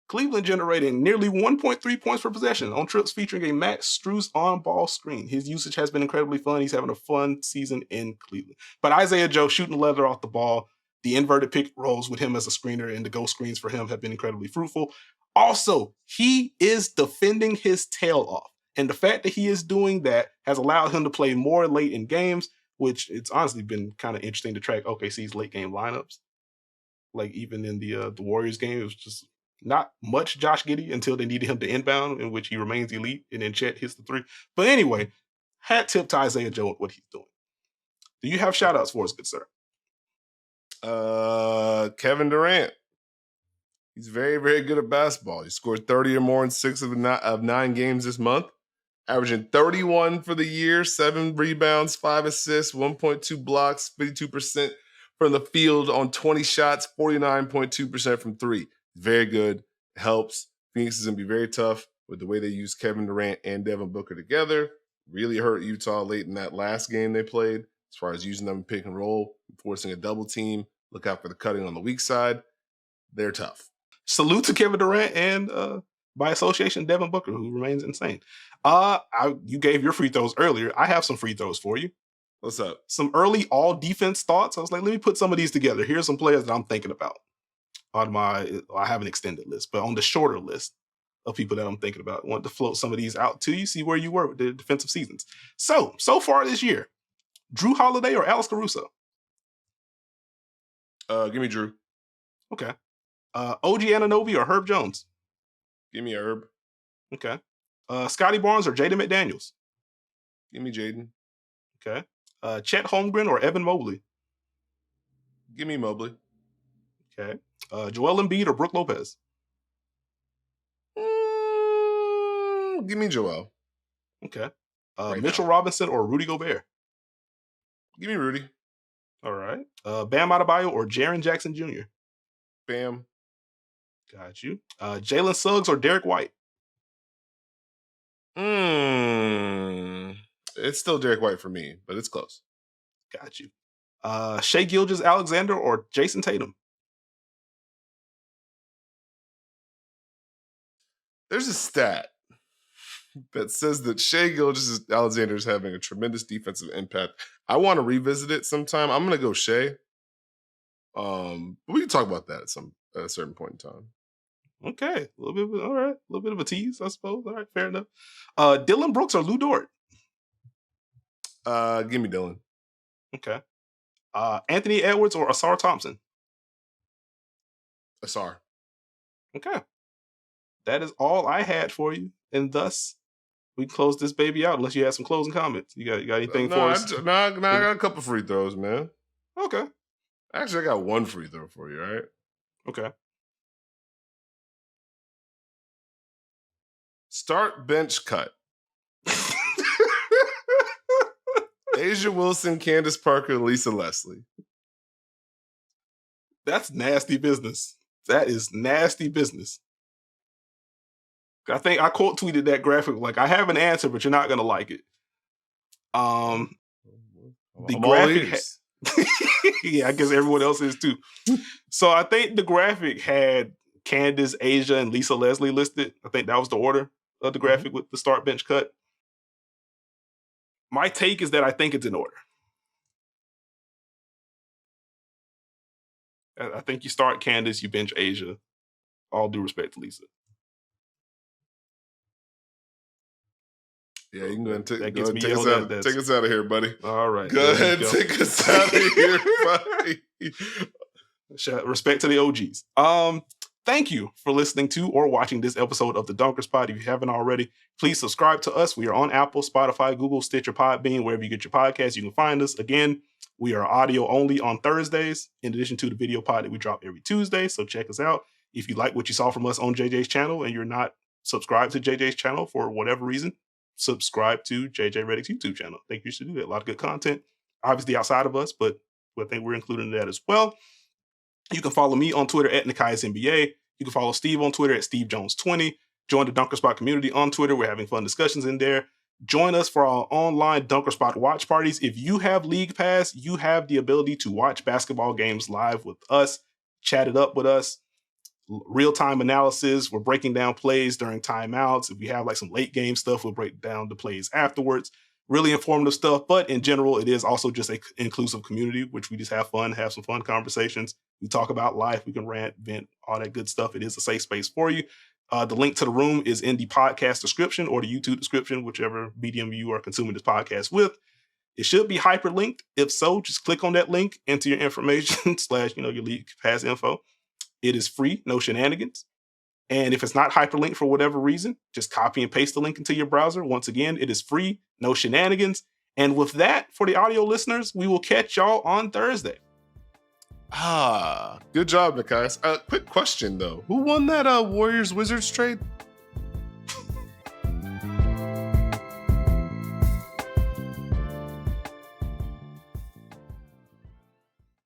B: Cleveland generating nearly 1.3 points per possession on trips featuring a Max Strus on-ball screen. His usage has been incredibly fun. He's having a fun season in Cleveland. But Isaiah Joe shooting the leather off the ball. The inverted pick rolls with him as a screener and the ghost screens for him have been incredibly fruitful. Also, he is defending his tail off. And the fact that he is doing that has allowed him to play more late in games, which it's honestly been kind of interesting to track OKC's late game lineups. Like even in the Warriors game, it was just not much Josh Giddey until they needed him to inbound, in which he remains elite, and then Chet hits the 3. But anyway, hat tip to Isaiah Joe and what he's doing. Do you have shout outs for us, good sir?
C: Kevin Durant. He's very, very good at basketball. He scored 30 or more in 6 of 9 games this month, averaging 31 for the year, 7 rebounds, 5 assists, 1.2 blocks, 52% from the field on 20 shots, 49.2% from 3. Very good. Helps. Phoenix is going to be very tough with the way they use Kevin Durant and Devin Booker together. Really hurt Utah late in that last game they played as far as using them in pick and roll, forcing a double team. Look out for the cutting on the weak side. They're tough.
B: Salute to Kevin Durant and by association, Devin Booker, who remains insane. You gave your free throws earlier. I have some free throws for you.
C: What's up?
B: Some early all defense thoughts. I was like, let me put some of these together. Here's some players that I'm thinking about. I have an extended list, but on the shorter list of people that I'm thinking about, I want to float some of these out to you, see where you were with the defensive seasons. So far this year, Drew Holiday or Alex Caruso?
C: Give me Drew.
B: Okay. OG Anunoby or Herb Jones?
C: Give me Herb.
B: Okay. Scotty Barnes or Jaden McDaniels?
C: Give me Jaden.
B: Okay. Chet Holmgren or Evan Mobley?
C: Give me Mobley.
B: Okay. Joel Embiid or Brook Lopez?
C: Give me Joel.
B: Okay.
C: Right
B: Mitchell
C: now.
B: Robinson or Rudy Gobert?
C: Give me Rudy.
B: All right. Bam Adebayo or Jaren Jackson Jr.?
C: Bam.
B: Got you. Jalen Suggs or Derek White?
C: It's still Derek White for me, but it's close.
B: Got you. Shai Gilgeous-Alexander or Jason Tatum?
C: There's a stat that says that Shai Gilgeous-Alexander is having a tremendous defensive impact. I want to revisit it sometime. I'm going to go Shai. But we can talk about that at a certain point in time.
B: Okay. All right. A little bit of a tease, I suppose. All right. Fair enough. Dylan Brooks or Lou Dort?
C: Give me Dylan.
B: Okay. Anthony Edwards or Asar Thompson?
C: Asar.
B: Okay. That is all I had for you. And thus, we close this baby out unless you have some closing comments. You got anything for us?
C: I got a couple free throws, man.
B: Okay.
C: Actually, I got one free throw for you, all right?
B: Okay.
C: Start bench cut. Asia Wilson, Candace Parker, Lisa Leslie.
B: That's nasty business. That is nasty business. I think I quote tweeted that graphic like, I have an answer, but you're not going to like it. The graphic... yeah, I guess everyone else is too. So I think the graphic had Candace, Asia, and Lisa Leslie listed. I think that was the order of the graphic with the start bench cut. My take is that I think it's in order. I think you start Candace, you bench Asia. All due respect to Lisa.
C: Yeah, you can go ahead and take
B: Take
C: us out of here, buddy.
B: All right.
C: Go ahead, take us out of here, buddy.
B: Respect to the OGs. Thank you for listening to or watching this episode of the Dunker Spot. If you haven't already, please subscribe to us. We are on Apple, Spotify, Google, Stitcher, Podbean, wherever you get your podcasts. You can find us. Again, we are audio only on Thursdays, in addition to the video pod that we drop every Tuesday. So check us out. If you like what you saw from us on JJ's channel and you're not subscribed to JJ's channel for whatever reason, subscribe to JJ Redick's YouTube channel. I think you should do that. A lot of good content, obviously outside of us, but I think we're included in that as well. You can follow me on Twitter at Nekias NBA. You can follow Steve on Twitter at SteveJones20. Join the Dunker Spot community on Twitter. We're having fun discussions in there. Join us for our online Dunker Spot watch parties. If you have League Pass, you have the ability to watch basketball games live with us, chat it up with us, real-time analysis. We're breaking down plays during timeouts. If we have like some late game stuff, we'll break down the plays afterwards. Really informative stuff, but in general, it is also just an inclusive community, which we just have fun, have some fun conversations. We talk about life. We can rant, vent, all that good stuff. It is a safe space for you. The link to the room is in the podcast description or the YouTube description, whichever medium you are consuming this podcast with. It should be hyperlinked. If so, just click on that link, enter your information / your League Pass info. It is free, no shenanigans. And if it's not hyperlinked for whatever reason, just copy and paste the link into your browser. Once again, it is free, no shenanigans. And with that, for the audio listeners, we will catch y'all on Thursday.
C: Good job, Nekias. Quick question, though. Who won that Warriors-Wizards trade?